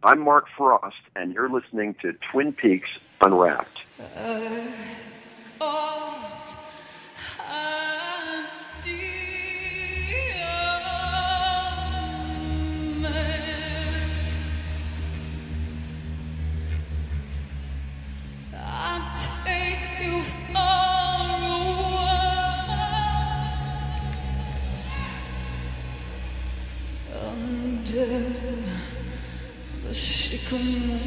I'm Mark Frost, and you're listening to Twin Peaks Unwrapped. The sycamore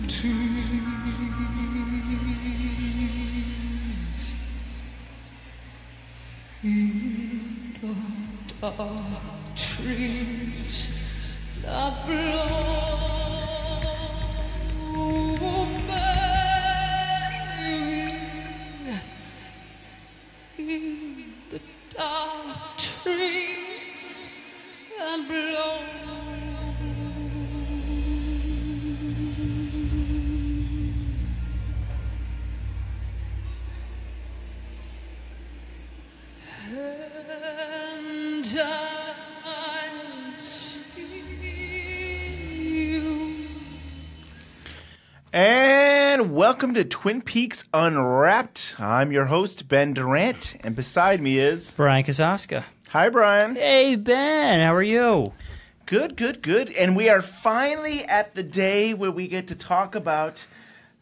trees, in the dark trees that blow, baby, in the dark trees that blow. And welcome to Twin Peaks Unwrapped. I'm your host, Ben Durant, and beside me is... Bryon Kazaska. Hi, Bryon. Hey, Ben. How are you? Good, good, good. And we are finally at the day where we get to talk about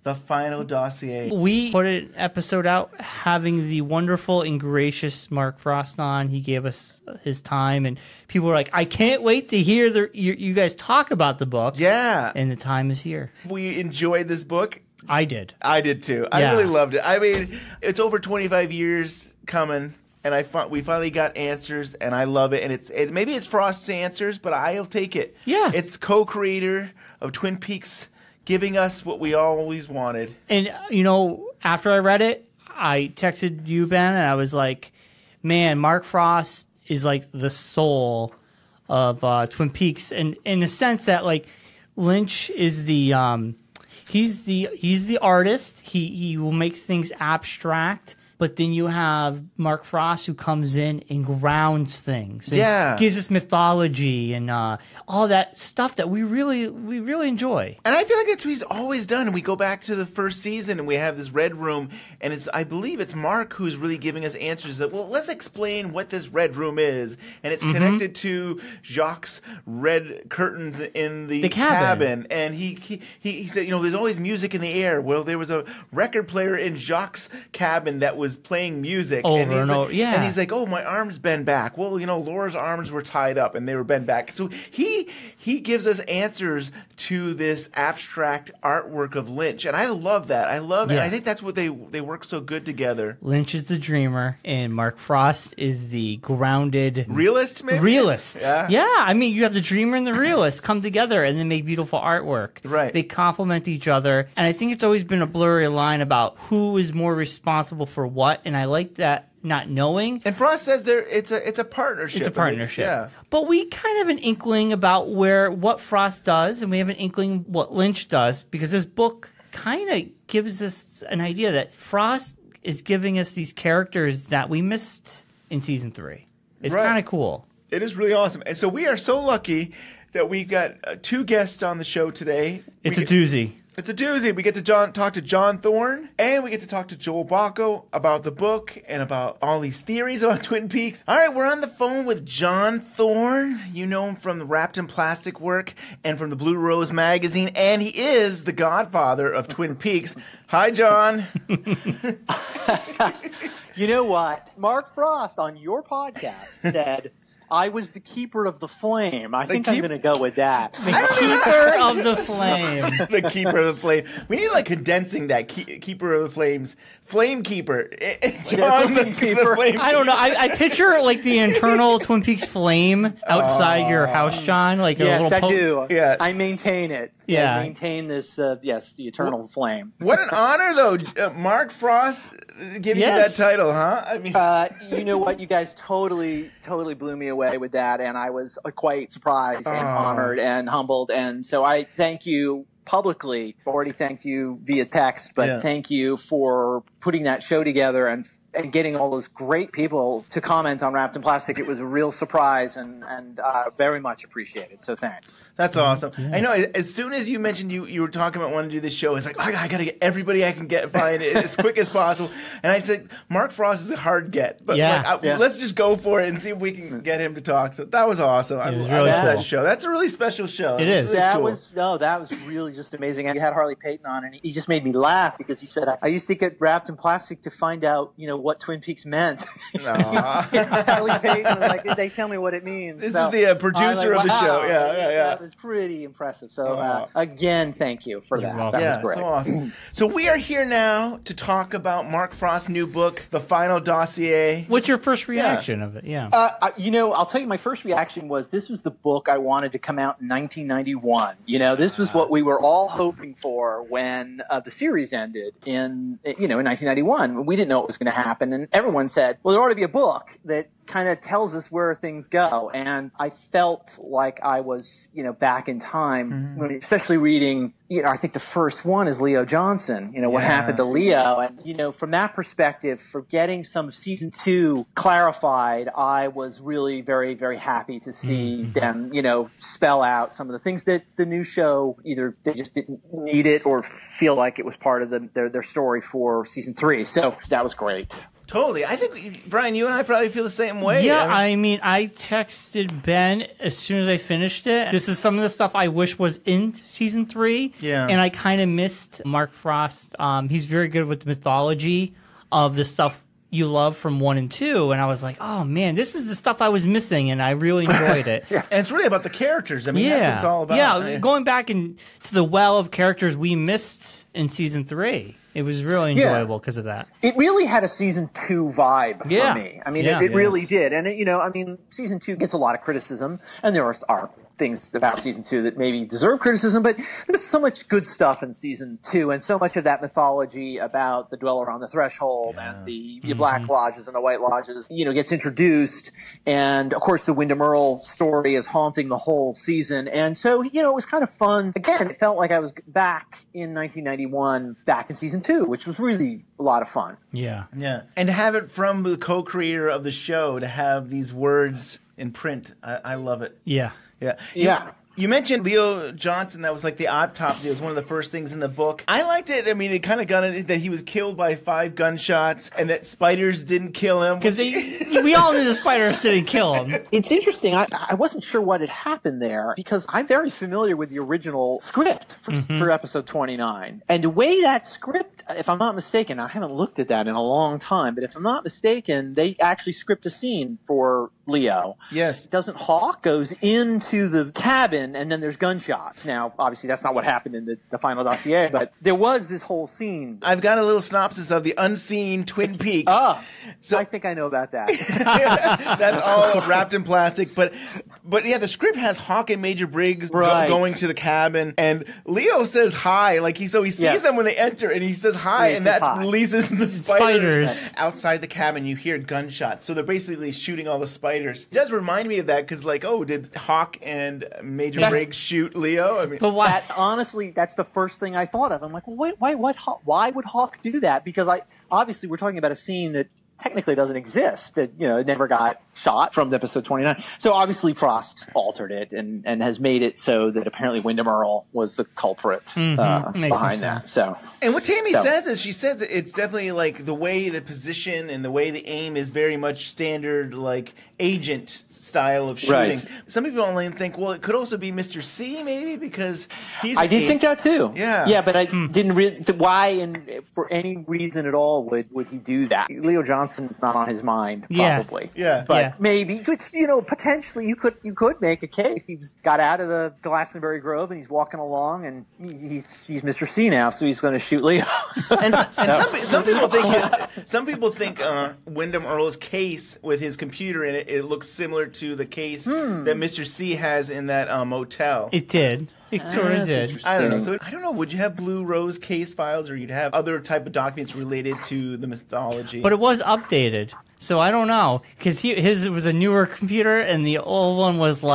the Final Dossier. We put an episode out having the wonderful and gracious Mark Frost on. He gave us his time, and people were like, I can't wait to hear you guys talk about the book. Yeah. And the time is here. We enjoyed this book. I did. I did too. I really loved it. I mean, it's over 25 years coming, and we finally got answers, and I love it. And maybe it's Frost's answers, but I'll take it. Yeah. It's co-creator of Twin Peaks, giving us what we always wanted. And, after I read it, I texted you, Ben, and I was like, man, Mark Frost is like the soul of Twin Peaks. And in the sense that, like, Lynch is the he's the artist. He will make things abstract. But then you have Mark Frost who comes in and grounds things. And gives us mythology and all that stuff that we really enjoy. And I feel like that's what he's always done. And we go back to the first season and we have this red room. And I believe it's Mark who's really giving us answers that, well, let's explain what this red room is. And it's connected to Jacques' red curtains in the cabin. And he said, there's always music in the air. Well, there was a record player in Jacques' cabin that was playing music over and over. Yeah. And he's like, oh, my arms bend back. Well, Laura's arms were tied up and they were bent back. So he gives us answers to this abstract artwork of Lynch. And I love that. I love it. I think that's what they work so good together. Lynch is the dreamer and Mark Frost is the grounded realist, maybe? Realist. Yeah. Yeah. I mean, you have the dreamer and the realist come together and then make beautiful artwork. Right. They complement each other. And I think it's always been a blurry line about who is more responsible for what. And I like that not knowing. And Frost says it's a partnership. It's a partnership. Yeah. But we kind of have an inkling about what Frost does, and we have an inkling what Lynch does, because this book kind of gives us an idea that Frost is giving us these characters that we missed in season 3. It's kind of cool. It is really awesome. And so we are so lucky that we've got 2 guests on the show today. It's a doozy. It's a doozy. We get to talk to John Thorne, and we get to talk to Joel Bocko about the book and about all these theories about Twin Peaks. All right, we're on the phone with John Thorne. You know him from the Wrapped in Plastic work and from the Blue Rose magazine, and he is the godfather of Twin Peaks. Hi, John. You know what? Mark Frost on your podcast said, I was the keeper of the flame. I think I'm going to go with that. The keeper of the flame. The keeper of the flame. We need condensing that keeper of the flames. Flame keeper. John, the flame. I don't know. I picture like the internal Twin Peaks flame outside your house, John. Like a little I do. Yeah. I maintain it. Yeah. I maintain this, the eternal flame. What an honor, though. Mark Frost giving you that title, huh? I mean, you know what? You guys totally blew me away with that, and I was quite surprised and honored and humbled. And so I thank you publicly. I've already thanked you via text, but thank you for putting that show together and and getting all those great people to comment on Wrapped in Plastic. It was a real surprise and very much appreciated. So thanks. That's awesome. Yeah. I know. As soon as you mentioned you were talking about wanting to do this show, it's like, oh, I got to get everybody I can find as quick as possible. And I said, Mark Frost is a hard get, but let's just go for it and see if we can get him to talk. So that was awesome. I love that show. That's a really special show. It is. Really that was really just amazing. And you had Harley Payton on, and he just made me laugh because he said, I used to get Wrapped in Plastic to find out, what Twin Peaks meant. Harley Payton was like, they tell me what it means. This is the producer of the show. Yeah. That was pretty impressive. So again, thank you for that. That was great. So awesome. So we are here now to talk about Mark Frost's new book, The Final Dossier. What's your first reaction of it? Yeah. I'll tell you, my first reaction was this was the book I wanted to come out in 1991. This was what we were all hoping for when the series ended in 1991. We didn't know what was going to happen, and everyone said, well, there ought to be a book that kind of tells us where things go. And I felt like I was, back in time, especially reading, I think the first one is Leo Johnson, what happened to Leo. And, from that perspective, for getting some of season 2 clarified, I was really very, very happy to see them, spell out some of the things that the new show, either they just didn't need it or feel like it was part of their story for season 3. So that was great. Totally. I think, Bryon, you and I probably feel the same way. Yeah, I texted Ben as soon as I finished it. This is some of the stuff I wish was in season 3. Yeah. And I kind of missed Mark Frost. He's very good with the mythology of the stuff you love from 1 and 2. And I was like, oh, man, this is the stuff I was missing, and I really enjoyed it. And it's really about the characters. I mean, that's what it's all about. Yeah, going back to the well of characters we missed in season 3. It was really enjoyable because of that. It really had a season 2 vibe for me. I mean, it really did. And, season 2 gets a lot of criticism, and there are things about season 2 that maybe deserve criticism, but there's so much good stuff in season 2, and so much of that mythology about the Dweller on the Threshold and the Black Lodges and the White Lodges, gets introduced. And, of course, the Wyndham Earle story is haunting the whole season. And so, it was kind of fun. Again, it felt like I was back in 1991, back in season 2, which was really a lot of fun. Yeah. And to have it from the co-creator of the show, to have these words in print, I love it. Yeah. You mentioned Leo Johnson. That was like the autopsy. It was one of the first things in the book. I liked it. I mean, it kind of got it that he was killed by 5 gunshots and that spiders didn't kill him. Because we all knew the spiders didn't kill him. It's interesting. I wasn't sure what had happened there because I'm very familiar with the original script for episode 29. And the way that script, if I'm not mistaken, I haven't looked at that in a long time, but if I'm not mistaken, they actually script a scene for Leo. Yes. Doesn't Hawk goes into the cabin and then there's gunshots. Now, obviously, that's not what happened in the Final Dossier, but there was this whole scene. I've got a little synopsis of the unseen Twin Peaks. So I think I know about that. That's all Wrapped in Plastic. But yeah, the script has Hawk and Major Briggs going to the cabin, and Leo says hi. He sees them when they enter, and he says hi, and that releases the spiders. Outside the cabin, you hear gunshots. So they're basically shooting all the spiders. It does remind me of that because, did Hawk and Major Briggs shoot Leo? I mean, but honestly, that's the first thing I thought of. I'm like, well, why would Hawk do that? Because obviously we're talking about a scene that technically doesn't exist, that it never got shot from episode 29. So obviously Frost altered it and has made it so that apparently Wyndham Earle was the culprit behind that. So, and what Tammy says is, she says that it's definitely the way the position and the way the aim is very much standard agent style of shooting. Right. Some people only think, well, it could also be Mr. C maybe because he's I did think that too. Yeah, but I didn't really why and for any reason at all would he do that. Leo Johnson's not on his mind probably. But maybe potentially you could make a case. He's got out of the Glastonbury Grove and he's walking along and he's Mr. C now, so he's going to shoot Leo. and some people think Wyndham Earle's case with his computer in it looks similar to the case that Mr. C has in that motel. It did. It sort of did. I don't know. So I don't know. Would you have Blue Rose case files, or you'd have other type of documents related to the mythology? But it was updated, so I don't know because his was a newer computer, and the old one was it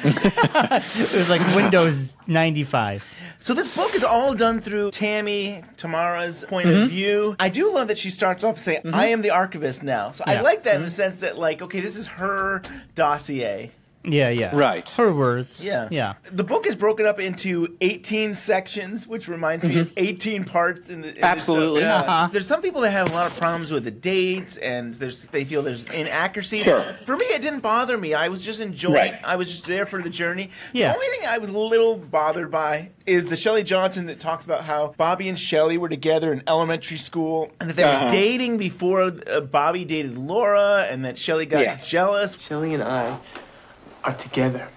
was like Windows 95. So this book is all done through Tamara's point of view. I do love that she starts off saying, I am the archivist now. So I like that in the sense that, like, okay, this is her dossier. Yeah. Right. Her words. Yeah. The book is broken up into 18 sections, which reminds me of 18 parts in the Absolutely. show. Yeah. There's some people that have a lot of problems with the dates, and they feel there's inaccuracies. Sure. For me, it didn't bother me. I was just enjoying. Right. I was just there for the journey. Yeah. The only thing I was a little bothered by is the Shelley Johnson that talks about how Bobby and Shelley were together in elementary school, and that they were dating before Bobby dated Laura, and that Shelley got jealous. Shelley and I are together,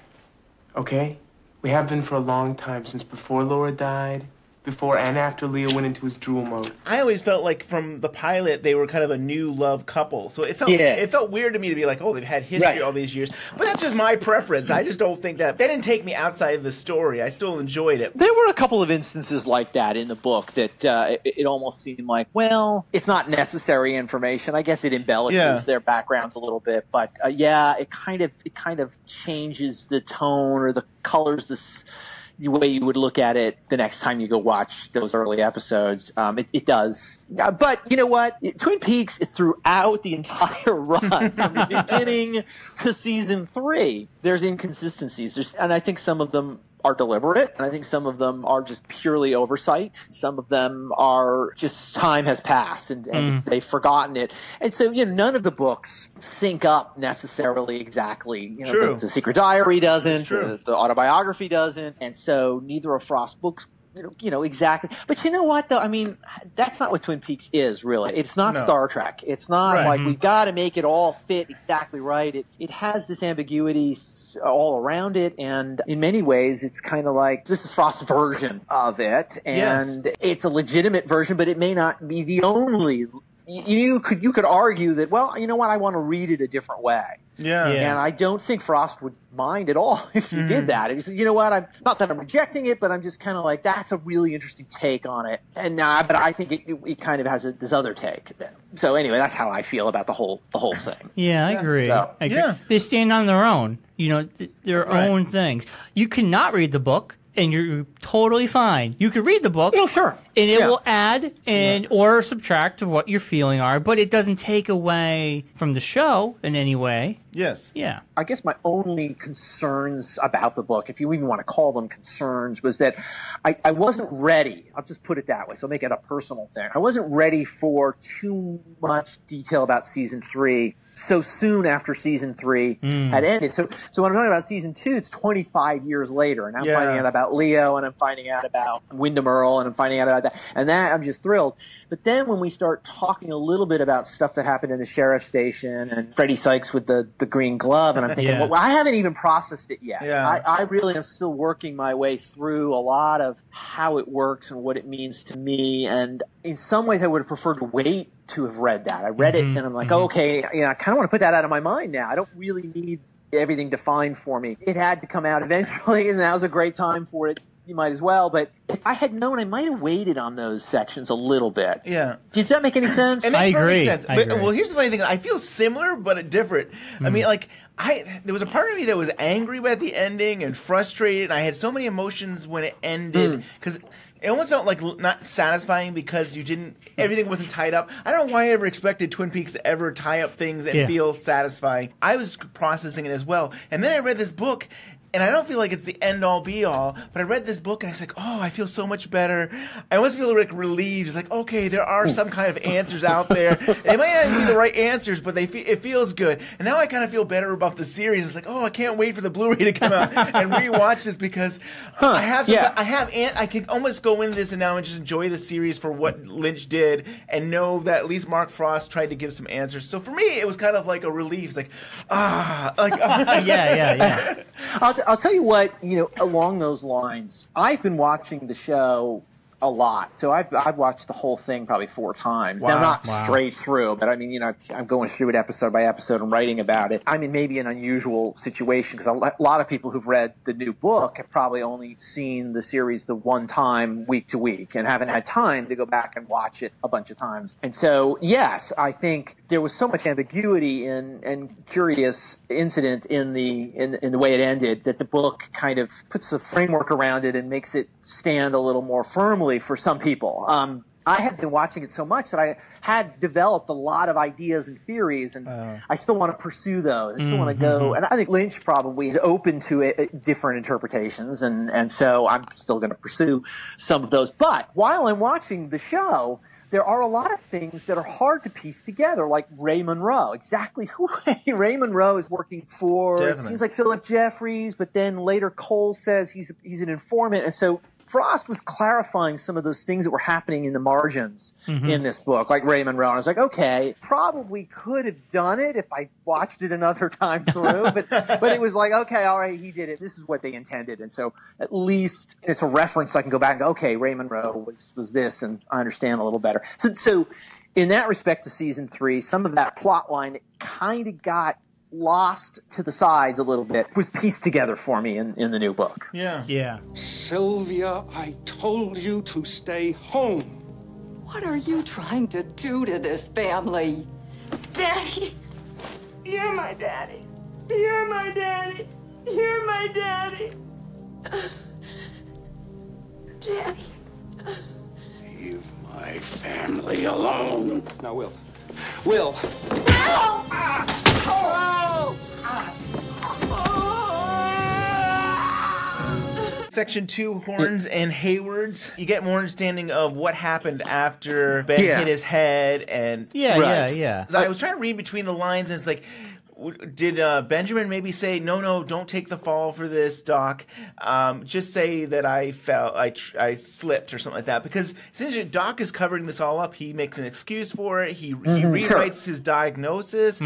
okay? We have been for a long time, since before Laura died, before and after Leo went into his drool mode. I always felt like from the pilot they were kind of a new love couple, so it felt weird to me to be like, oh, they've had history all these years. But that's just my preference. I just don't think that didn't take me outside of the story. I still enjoyed it. There were a couple of instances like that in the book that it almost seemed like, well, it's not necessary information. I guess it embellishes their backgrounds a little bit, but it kind of changes the tone or the colors the way you would look at it the next time you go watch those early episodes. It does. But you know what? Twin Peaks, throughout the entire run, from the beginning to season 3, there's inconsistencies. And I think some of them are deliberate, and I think some of them are just purely oversight. Some of them are just time has passed, and they've forgotten it. And so, none of the books sync up necessarily exactly. The Secret Diary doesn't, the autobiography doesn't, and so neither of Frost's books exactly. But you know what, though? I mean, that's not what Twin Peaks is, really. It's not Star Trek. It's not like we've got to make it all fit exactly right. It has this ambiguity all around it, and in many ways, it's kind of like this is Frost's version of it, and it's a legitimate version, but it may not be the only. You could argue that, well, you know what, I want to read it a different way. Yeah. And I don't think Frost would mind at all if you did that. If you said, you know what, not that I'm rejecting it, but I'm just kind of like, that's a really interesting take on it. And but I think it kind of has this other take. So anyway, that's how I feel about the whole thing. Yeah, I agree. I agree. Yeah. They stand on their own, their own things. You cannot read the book, and you're totally fine. You can read the book, and it will add or subtract to what your feeling are, but it doesn't take away from the show in any way. Yes. Yeah. I guess my only concerns about the book, if you even want to call them concerns, was that I wasn't ready. I'll just put it that way, so make it a personal thing. I wasn't ready for too much detail about season 3 so soon after season 3 had ended. So when I'm talking about season 2, it's 25 years later, and I'm finding out about Leo, and I'm finding out about Wyndham Earl, and I'm finding out about that. And that, I'm just thrilled. But then when we start talking a little bit about stuff that happened in the sheriff's station and Freddie Sykes with the green glove, and I'm thinking, well, I haven't even processed it yet. Yeah. I really am still working my way through a lot of how it works and what it means to me. And in some ways, I would have preferred to wait to have read that. I read it, and I'm like, okay, I kind of want to put that out of my mind now. I don't really need everything defined for me. It had to come out eventually, and that was a great time for it. You might as well, but if I had known, I might have waited on those sections a little bit. Yeah. Does that make any sense? It makes perfect sense. Well, here's the funny thing. I feel similar, but different. I mean, like, there was a part of me that was angry about the ending and frustrated, and I had so many emotions when it ended, because it almost felt like not satisfying because everything wasn't tied up. I don't know why I ever expected Twin Peaks to ever tie up things and feel satisfying. I was processing it as well. And then I read this book, and I don't feel like it's the end-all, be-all, but I read this book, and I was like, oh, I feel so much better. I almost feel like relieved. It's like, okay, there are some kind of answers out there. They might not even be the right answers, but it feels good. And now I kind of feel better about the series. It's like, oh, I can't wait for the Blu-ray to come out and rewatch this because I can almost go into this and now and just enjoy the series for what Lynch did and know that at least Mark Frost tried to give some answers. So for me, it was kind of like a relief. It's like, yeah. I'll tell you what, along those lines, I've been watching the show a lot. So I've watched the whole thing probably 4 times. Wow. Now, not straight through, but I mean, I'm going through it episode by episode and writing about it. I'm in maybe an unusual situation because a lot of people who've read the new book have probably only seen the series the one time week to week and haven't had time to go back and watch it a bunch of times. And so, yes, I think there was so much ambiguity and curious incident in the way it ended that the book kind of puts a framework around it and makes it stand a little more firmly for some people. I had been watching it so much that I had developed a lot of ideas and theories, and I still want to pursue those. I still want to go, and I think Lynch probably is open to different interpretations, and so I'm still going to pursue some of those. But while I'm watching the show, there are a lot of things that are hard to piece together, like Ray Monroe. Exactly who Ray Monroe is working for. Definitely. It seems like Philip Jeffries, but then later Cole says he's an informant, and so Frost was clarifying some of those things that were happening in the margins in this book, like Ray Monroe. And I was like, okay, probably could have done it if I watched it another time through, but it was like, okay, all right, he did it. This is what they intended. And so at least it's a reference. I can go back and go, okay, Ray Monroe was this, and I understand a little better. So in that respect to season 3, some of that plot line kind of got lost to the sides a little bit was pieced together for me in the new book. Yeah. Sylvia, I told you to stay home. What are you trying to do to this family? Daddy! You're my daddy. You're my daddy. You're my daddy. Daddy. Leave my family alone. Now, Will. No! Section 2, Horns and Haywards. You get more understanding of what happened after Ben hit his head. And Yeah. I was trying to read between the lines, and it's like, did Benjamin maybe say, no, don't take the fall for this, Doc. Just say that I fell, I slipped or something like that. Because essentially Doc is covering this all up. He makes an excuse for it. He rewrites his diagnosis.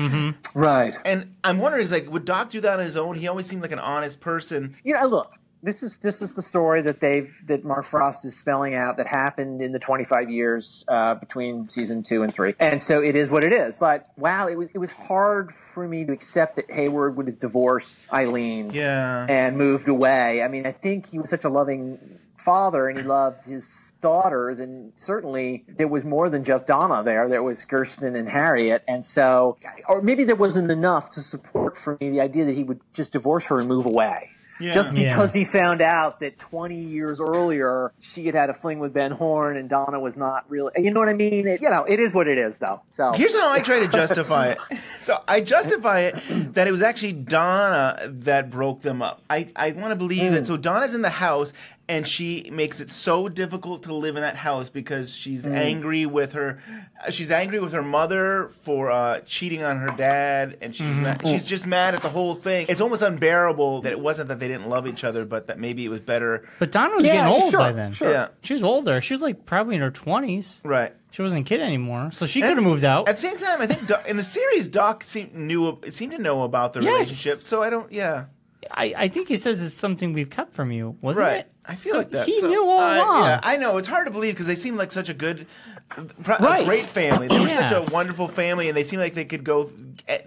Right. And I'm wondering, would Doc do that on his own? He always seemed like an honest person. Look. This is the story that Mark Frost is spelling out that happened in the 25 years between season 2 and 3, and so it is what it is. But wow, it was hard for me to accept that Hayward would have divorced Eileen, and moved away. I mean, I think he was such a loving father, and he loved his daughters, and certainly there was more than just Donna there. There was Kirsten and Harriet, and so, or maybe there wasn't enough to support for me the idea that he would just divorce her and move away. Just because he found out that 20 years earlier she had a fling with Ben Horne and Donna was not really, you know what I mean? It is what it is, though. So here's how I try to justify it. So I justify it that it was actually Donna that broke them up. I want to believe that. So Donna's in the house, and she makes it so difficult to live in that house because she's angry with her. She's angry with her mother for cheating on her dad, and she's just mad at the whole thing. It's almost unbearable that it wasn't that they didn't love each other, but that maybe it was better. But Donna was getting old by then. Sure. Yeah. She was older. She was probably in her 20s. Right. She wasn't a kid anymore, so she could have moved out. At the same time, I think in the series, Doc seemed to know about the relationship. So I don't. Yeah. I think he says it's something we've kept from you, wasn't it? I feel like that. He knew all along. Yeah, I know. It's hard to believe because they seem like such a good, a great family. They were such a wonderful family, and they seem like they could go.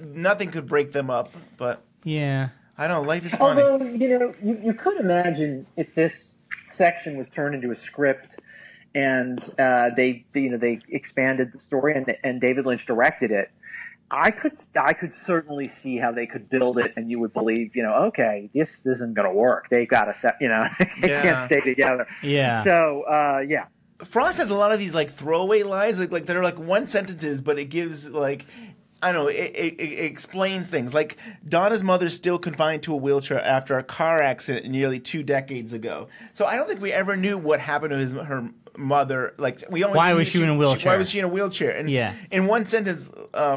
Nothing could break them up. But yeah, I don't know. Life is funny. Although you could imagine if this section was turned into a script, and they expanded the story, and David Lynch directed it. I could certainly see how they could build it, and you would believe, okay, this isn't going to work. They got to set, they can't stay together. Yeah. So, Frost has a lot of these throwaway lines, that are one sentences, but it gives I don't know, it explains things. Like Donna's mother's still confined to a wheelchair after a car accident nearly 2 decades ago. So I don't think we ever knew what happened to her mother. Why was she in a wheelchair? Why was she in a wheelchair? And in one sentence,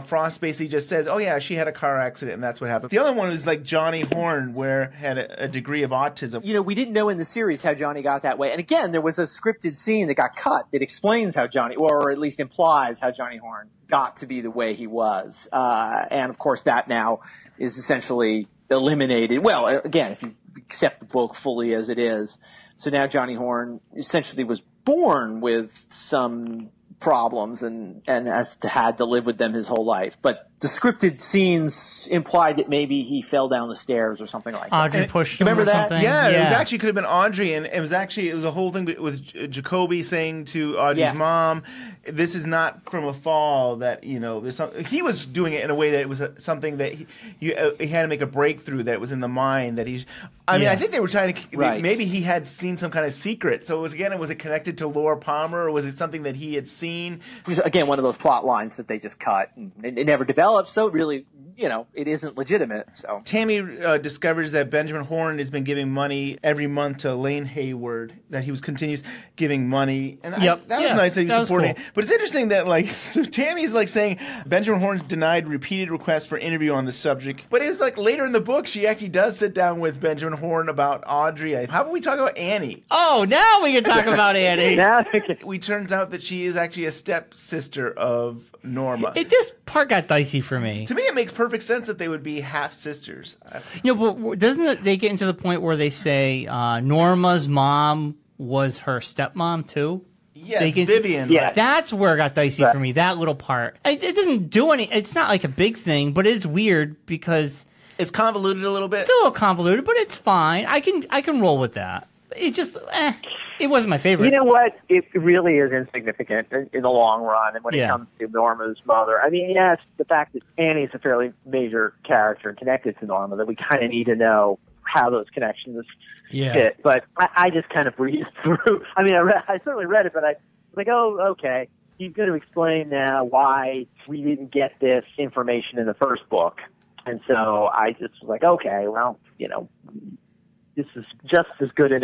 Frost basically just says, "Oh yeah, she had a car accident, and that's what happened." The other one was Johnny Horne, where had a degree of autism. We didn't know in the series how Johnny got that way. And again, there was a scripted scene that got cut that explains how Johnny, or at least implies how Johnny Horne got to be the way he was. And of course, that now is essentially eliminated. Well, again, if you accept the book fully as it is. So now Johnny Horne essentially was born with some problems and has had to live with them his whole life. But the scripted scenes implied that maybe he fell down the stairs or something like that. Audrey pushed him. Remember or that? something? Yeah, it was actually could have been Audrey, and it was a whole thing with Jacoby saying to Audrey's mom, "This is not from a fall. That there's something." He was doing it in a way that it was something that he had to make a breakthrough. That it was in the mind that he. I mean, I think they were trying to. Maybe he had seen some kind of secret. So was it connected to Laura Palmer, or was it something that he had seen? Again, one of those plot lines that they just cut and it never developed. So really, it isn't legitimate. So Tammy discovers that Benjamin Horne has been giving money every month to Lane Hayward. That he continues giving money, and that was nice that he was supporting. Cool. But it's interesting that so Tammy's saying Benjamin Horne denied repeated requests for interview on the subject. But it's later in the book she actually does sit down with Benjamin Horne about Audrey. How about we talk about Annie? Oh, now we can talk about Annie. We turns out that she is actually a stepsister of Norma. This part got dicey for me. To me, it makes perfect sense that they would be half sisters. But doesn't they get into the point where they say Norma's mom was her stepmom too? Yes, Vivian. Yeah. That's where it got dicey for me, that little part. It doesn't do any... It's not like a big thing, but it's weird because... It's convoluted a little bit. It's a little convoluted, but it's fine. I can roll with that. It just... it wasn't my favorite. You know what? It really is insignificant in the long run. And when it comes to Norma's mother, I mean, yes, the fact that Annie's a fairly major character and connected to Norma, that we kind of need to know how those connections fit. But I just kind of breezed through. I mean, I certainly read it, but I was like, oh, okay. He's going to explain now why we didn't get this information in the first book. And so I just was like, okay, well, this is just as good an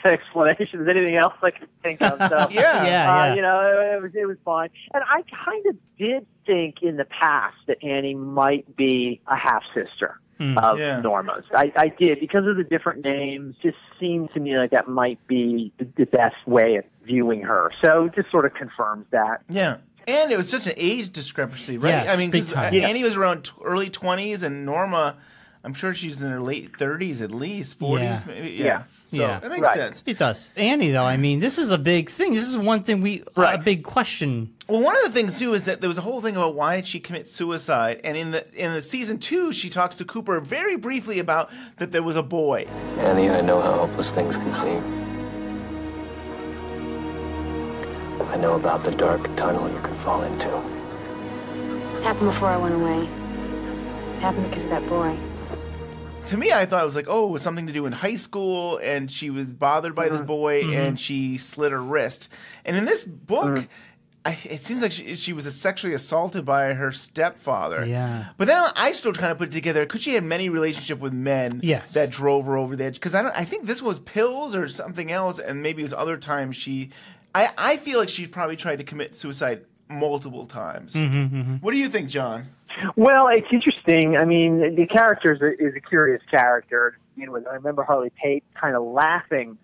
explanation as anything else I could think of. So, it was fine. And I kind of did think in the past that Annie might be a half-sister of Norma's. I did, because of the different names. Just seemed to me like that might be the best way of viewing her. So it just sort of confirms that. Yeah. And it was such an age discrepancy, right? Yes, I mean, big time. Annie was around early 20s, and Norma, I'm sure she's in her late 30s at least, 40s maybe. Yeah. So that makes sense. It does. Annie, though, I mean, this is a big thing. This is one thing a big question. Well, one of the things, too, is that there was a whole thing about why did she commit suicide. And in the season 2, she talks to Cooper very briefly about that there was a boy. Annie, I know how hopeless things can seem. I know about the dark tunnel you can fall into. It happened before I went away. It happened because of that boy. To me, I thought it was it was something to do in high school, and she was bothered by this boy, and she slit her wrist. And in this book, it seems like she was sexually assaulted by her stepfather. Yeah. But then I still trying to put it together. Could she have many relationships with men that drove her over the edge? Because I think this was pills or something else, and maybe it was other times she... I feel like she probably tried to commit suicide multiple times. What do you think, John? Well, it's interesting. I mean, the character is a curious character. I remember Harley Pate kind of laughing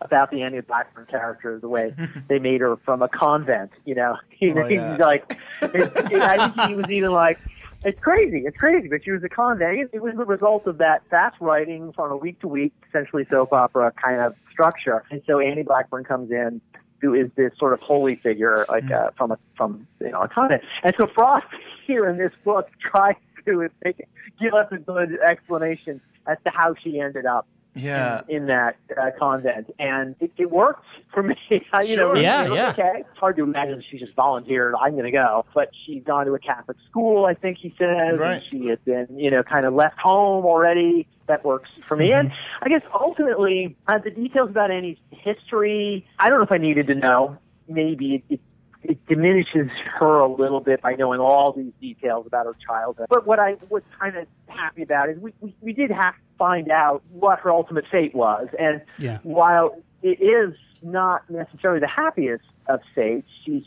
about the Annie Blackburn character, the way they made her from a convent. He's like, I think he was even like, it's crazy, but she was a convent. It was the result of that fast writing on a week-to-week, essentially soap opera kind of structure. And so Annie Blackburn comes in, who is this sort of holy figure, from a convent. And so Frost here in this book tries to give us a good explanation as to how she ended up in that convent, and it worked for me. Okay, it's hard to imagine she just volunteered. I'm going to go, but she's gone to a Catholic school, I think he says, and she has been, kind of left home already. That works for me. And I guess ultimately, the details about Annie's history, I don't know if I needed to know. Maybe it diminishes her a little bit by knowing all these details about her childhood. But what I was kind of happy about is we did have to find out what her ultimate fate was. And while it is not necessarily the happiest of fates, she's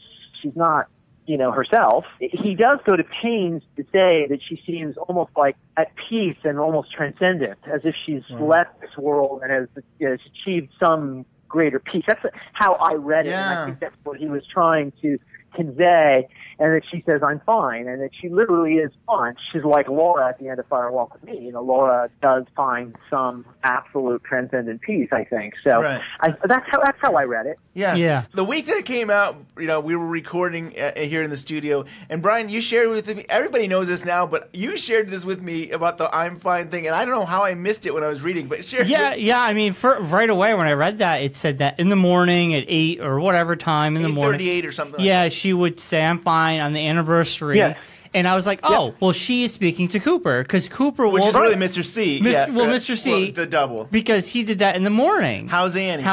not, herself, he does go to pains to say that she seems almost like at peace and almost transcendent, as if she's left this world and has achieved some greater peace. That's how I read it, and I think that's what he was trying to convey, and that she says, I'm fine, and that she literally is fine. She's like Laura at the end of Fire Walk with Me. Laura does find some absolute transcendent peace, I think. So Right. that's how I read it. Yeah. The week that it came out, we were recording here in the studio, and Bryon, you shared with me, everybody knows this now, but you shared this with me about the I'm fine thing, and I don't know how I missed it when I was reading, but share. Yeah, I mean, right away when I read that, it said that in the morning at 8 or whatever time in the morning. 8:38 or something Yeah, like that. she would say, I'm fine on the anniversary. Yes. And I was like, well, she's speaking to Cooper, because Cooper Which is really Mr. C. Mr. C. The double. Because he did that in the morning. How's Annie?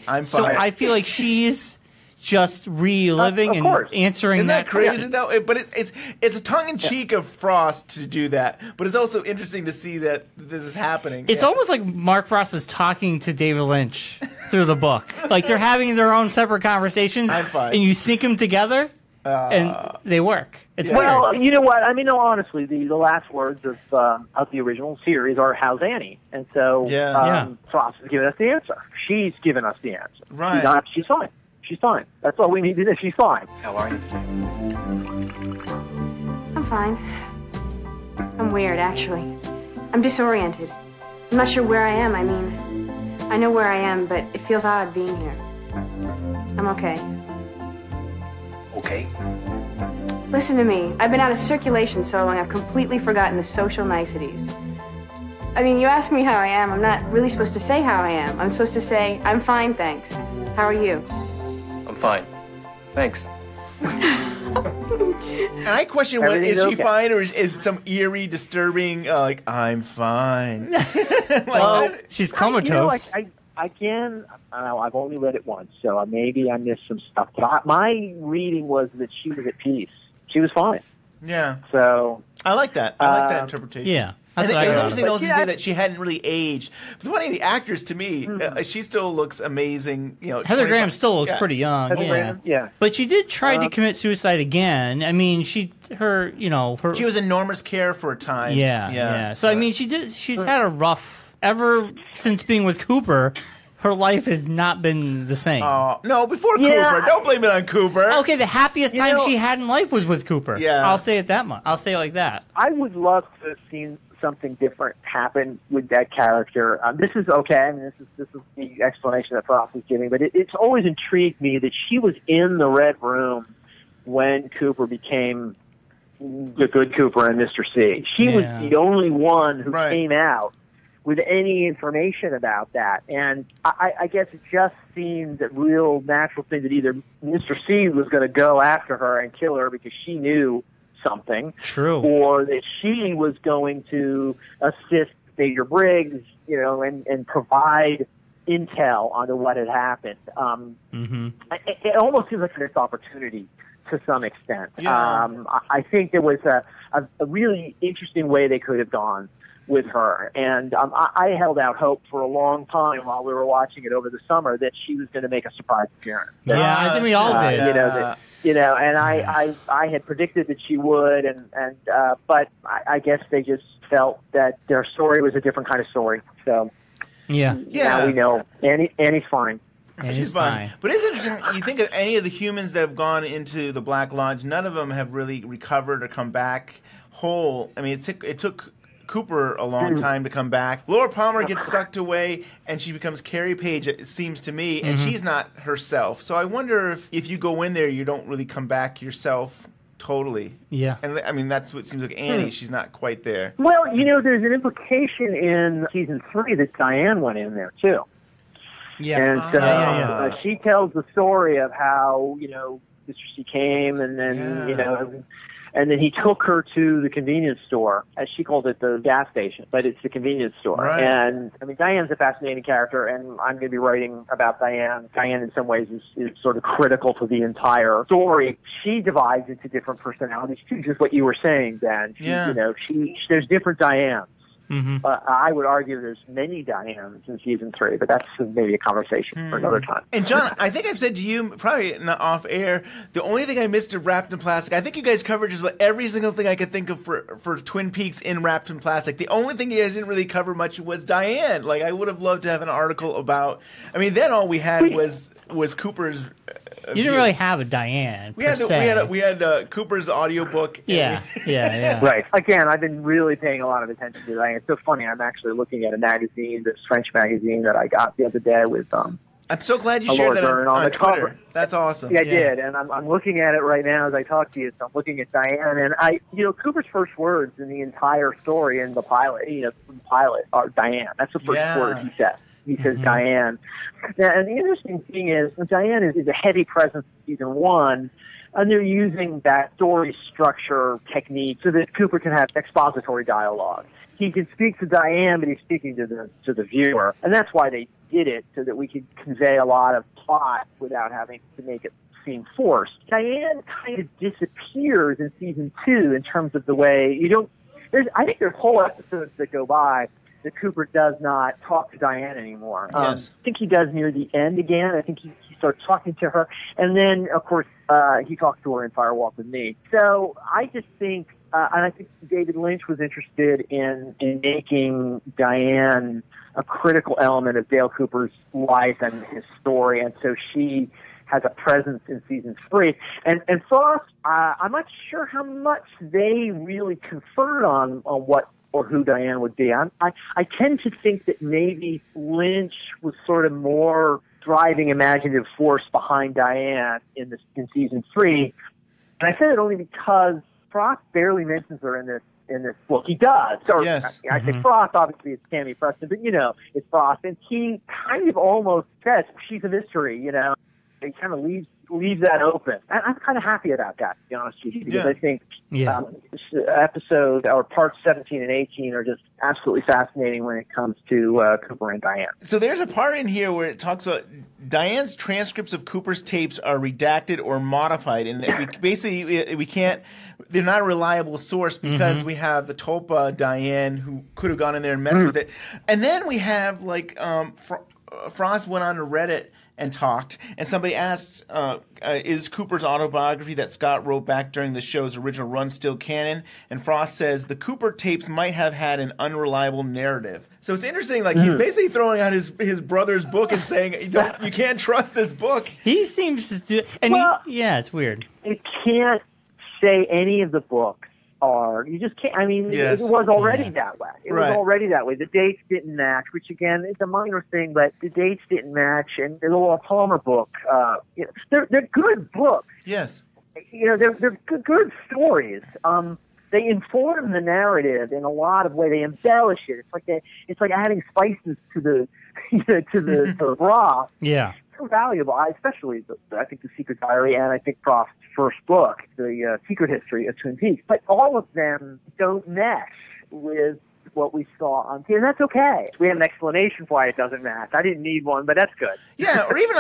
I'm fine. So I feel like she's just reliving and answering Isn't that crazy question. though? But it's a tongue in cheek of Frost to do that. But it's also interesting to see that this is happening. It's almost like Mark Frost is talking to David Lynch through the book. Like they're having their own separate conversations, I'm fine. and you sync them together, and they work. It's weird. Well, you know what? I mean, no, honestly, the last words of the original series are "How's Annie?" And so Frost has given us the answer. She's given us the answer. Right. She's fine. She's fine. That's all we need to know. She's fine. How are you? I'm fine. I'm weird, actually. I'm disoriented. I'm not sure where I am. I mean, I know where I am, but it feels odd being here. I'm okay. Okay. Listen to me. I've been out of circulation so long I've completely forgotten the social niceties. I mean, you ask me how I am, I'm not really supposed to say how I am. I'm supposed to say, I'm fine, thanks. How are you? I'm fine. Thanks. And I question, Everything's is she okay. fine, or is it some eerie, disturbing, like, I'm fine? She's You know, comatose. I've only read it once, so maybe I missed some stuff. But my reading was that she was at peace. She was fine. Yeah. So I like that. I like that interpretation. Yeah. And That's it what I was got. interesting also to say that she hadn't really aged. But funny, the actress to me, she still looks amazing. Heather Graham still looks pretty young. Heather Graham, yeah. But she did try to commit suicide again. I mean, she was in Norma's care for a time. Yeah. So I mean, she's had a rough ever since being with Cooper. Her life has not been the same. No, before Cooper. Don't blame it on Cooper. Okay, the happiest time she had in life was with Cooper. Yeah. I'll say it that much. I'll say it like that. I would love to have seen something different happen with that character. This is okay. I mean, this is the explanation that Frost is giving, but it's always intrigued me that she was in the Red Room when Cooper became the good Cooper and Mr. C. She was the only one who came out with any information about that. And I guess it just seemed a real natural thing that either Mr. C was going to go after her and kill her because she knew something. True. Or that she was going to assist Major Briggs, and provide intel onto what had happened. It almost seems like a missed opportunity to some extent. Yeah. I think there was a really interesting way they could have gone with her. And I held out hope for a long time while we were watching it over the summer that she was going to make a surprise appearance. Yeah, I think we all did. And I had predicted that she would, but I guess they just felt that their story was a different kind of story. So now we know Annie's fine. She's fine. But it's interesting, you think of any of the humans that have gone into the Black Lodge, none of them have really recovered or come back whole. I mean, it took Cooper a long time to come back. Laura Palmer gets sucked away, and she becomes Carrie Page, it seems to me, and she's not herself. So I wonder if you go in there, you don't really come back yourself totally. Yeah. And I mean, that's what it seems like Annie. She's not quite there. Well, there's an implication in season 3 that Diane went in there, too. Yeah. And she tells the story of how, Mr. C came and then, and then he took her to the convenience store, as she called it, the gas station, but it's the convenience store. Right. And, I mean, Diane's a fascinating character, and I'm going to be writing about Diane. Diane, in some ways, is sort of critical to the entire story. She divides into different personalities, too, just what you were saying, Ben. There's different Dianes. I would argue there's many Dianes in season 3, but that's maybe a conversation for another time. And John, I think I've said to you, probably not off air, the only thing I missed of Wrapped in Plastic, I think you guys covered just about every single thing I could think of for Twin Peaks in Wrapped in Plastic. The only thing you guys didn't really cover much was Diane. Like, I would have loved to have an article about, I mean, then all we had was Cooper's You didn't really have a Diane. We had Cooper's audiobook. Yeah. Right. Again, I've been really paying a lot of attention to Diane. It's so funny. I'm actually looking at a magazine, this French magazine that I got the other day with I'm so glad you shared that on the Twitter. cover. That's awesome. Yeah, I did, and I'm looking at it right now as I talk to you. So I'm looking at Diane, and Cooper's first words in the entire story in the pilot, are Diane. That's the first word he says. He says Diane. Now, and the interesting thing is, Diane is a heavy presence in season 1, and they're using that story structure technique so that Cooper can have expository dialogue. He can speak to Diane, but he's speaking to the viewer, and that's why they did it, so that we could convey a lot of plot without having to make it seem forced. Diane kind of disappears in season 2 in terms of the way I think there's whole episodes that go by that Cooper does not talk to Diane anymore. Yes. I think he does near the end again. I think he starts talking to her, and then of course he talks to her in Fire Walk with Me. So I just think. And I think David Lynch was interested in making Diane a critical element of Dale Cooper's life and his story, and so she has a presence in season 3. And Frost, I'm not sure how much they really conferred on what or who Diane would be. I tend to think that maybe Lynch was sort of more driving imaginative force behind Diane in season 3, and I say that only because Frost barely mentions her in this book. He does. Yes. I say Frost, obviously it's Tammy Preston, but it's Frost, and he kind of almost says she's a mystery. He kind of leaves that open. I'm kind of happy about that, to be honest with you, because I think episode or parts 17 and 18 are just absolutely fascinating when it comes to Cooper and Diane. So there's a part in here where it talks about Diane's transcripts of Cooper's tapes are redacted or modified, and we can't. They're not a reliable source because we have the Tulpa Diane who could have gone in there and messed with it, and then we have Frost went on to Reddit and talked, and somebody asked, is Cooper's autobiography that Scott wrote back during the show's original run still canon? And Frost says, the Cooper tapes might have had an unreliable narrative. So it's interesting, he's basically throwing out his brother's book and saying, you can't trust this book. He seems to do, and it's weird. It can't say any of the books are. You just can't. I mean, it was already that way. It was already that way. The dates didn't match, which again is a minor thing, but the dates didn't match. And the Laura Palmer book, they're good books. Yes. They're good stories. They inform the narrative in a lot of ways. They embellish it. It's like adding spices to the broth. Yeah. So valuable, especially I think the Secret Diary and I think Frost's first book, the Secret History of Twin Peaks. But all of them don't mesh with what we saw on TV, and that's okay. We have an explanation for why it doesn't match. I didn't need one, but that's good. Yeah, or even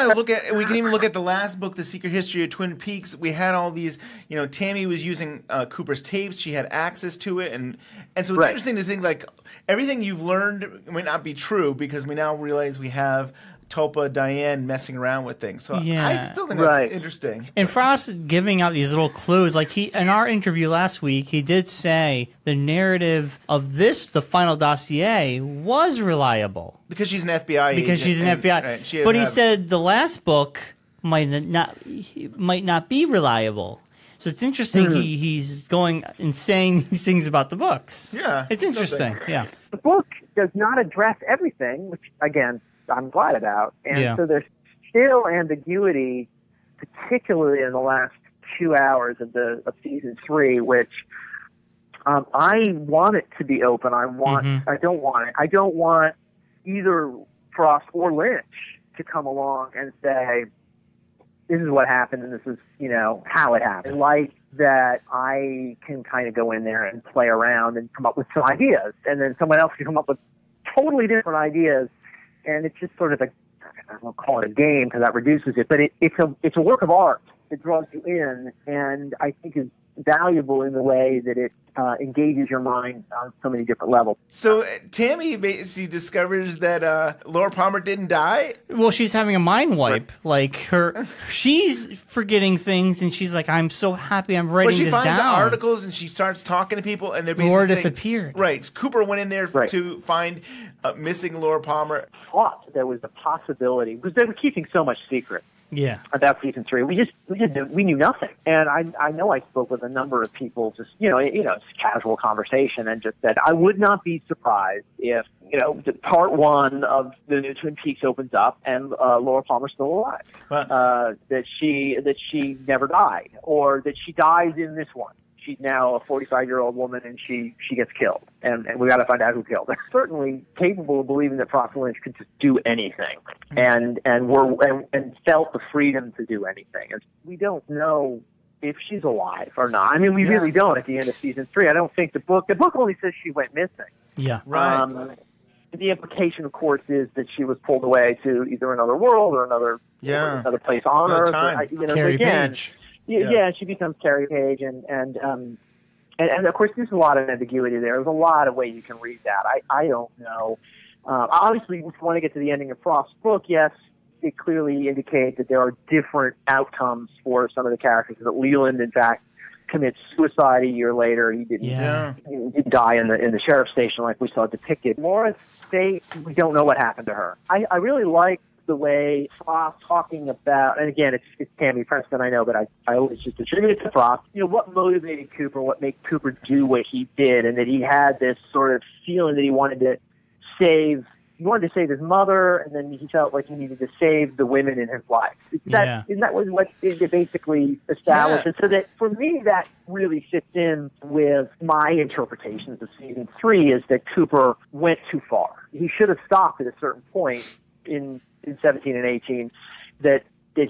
we can even look at the last book, The Secret History of Twin Peaks. We had all these, Tammy was using Cooper's tapes. She had access to it, and so it's interesting to think everything you've learned might not be true because we now realize we have Tulpa Diane messing around with things. So I still think that's interesting. And Frost giving out these little clues, in our interview last week, he did say the narrative of the Final Dossier was reliable. Because she's an FBI agent. Because she's an FBI. Right, but he said the last book might not be reliable. So it's interesting he's going and saying these things about the books. Yeah. It's interesting. Yeah. The book does not address everything, which, again, I'm glad about. And so there's still ambiguity, particularly in the last 2 hours of season 3, which I want it to be open. I don't want it. I don't want either Frost or Lynch to come along and say, this is what happened and this is, how it happened. Like that I can kind of go in there and play around and come up with some ideas, and then someone else can come up with totally different ideas. And it's just sort of I won't call it a game because that reduces it, but it's a work of art. It draws you in, and I think is valuable in the way that it engages your mind on so many different levels. So Tammy basically discovers that Laura Palmer didn't die? Well, she's having a mind wipe. She's forgetting things, and she's like, I'm so happy I'm writing this down. She finds the articles, and she starts talking to people, and they're basically Laura disappeared. Right. Cooper went in there to find missing Laura Palmer. Thought there was a possibility, because they were keeping so much secret. Yeah. About season 3. We knew nothing. And I know I spoke with a number of people, just, it's casual conversation, and just said, I would not be surprised if, part 1 of the new Twin Peaks opens up and Laura Palmer's still alive. That she never died, or that she dies in this one. She's now a 45-year-old woman, and she gets killed, and we got to find out who killed her. Certainly capable of believing that Frost and Lynch could just do anything, and felt the freedom to do anything. And we don't know if she's alive or not. I mean, we really don't at the end of season 3. I don't think the book only says she went missing. Yeah, right. The implication, of course, is that she was pulled away to either another world or another place on Earth. Carrie Page. Yeah, she becomes Carrie Page, and of course there's a lot of ambiguity there. There's a lot of ways you can read that. I don't know. Obviously, if you want to get to the ending of Frost's book, yes, it clearly indicates that there are different outcomes for some of the characters. That Leland, in fact, commits suicide a year later. He didn't die in the sheriff's station like we saw depicted. Laura's fate, we don't know what happened to her. I really like the way Frost talking about, and again, it's Tammy Preston, I know, but I always just attribute it to Frost. What motivated Cooper, what made Cooper do what he did, and that he had this sort of feeling that he wanted to save his mother, and then he felt like he needed to save the women in his life. Isn't that what it basically established? And so that, for me, that really fits in with my interpretations of season 3, is that Cooper went too far. He should have stopped at a certain point in 17 and 18, that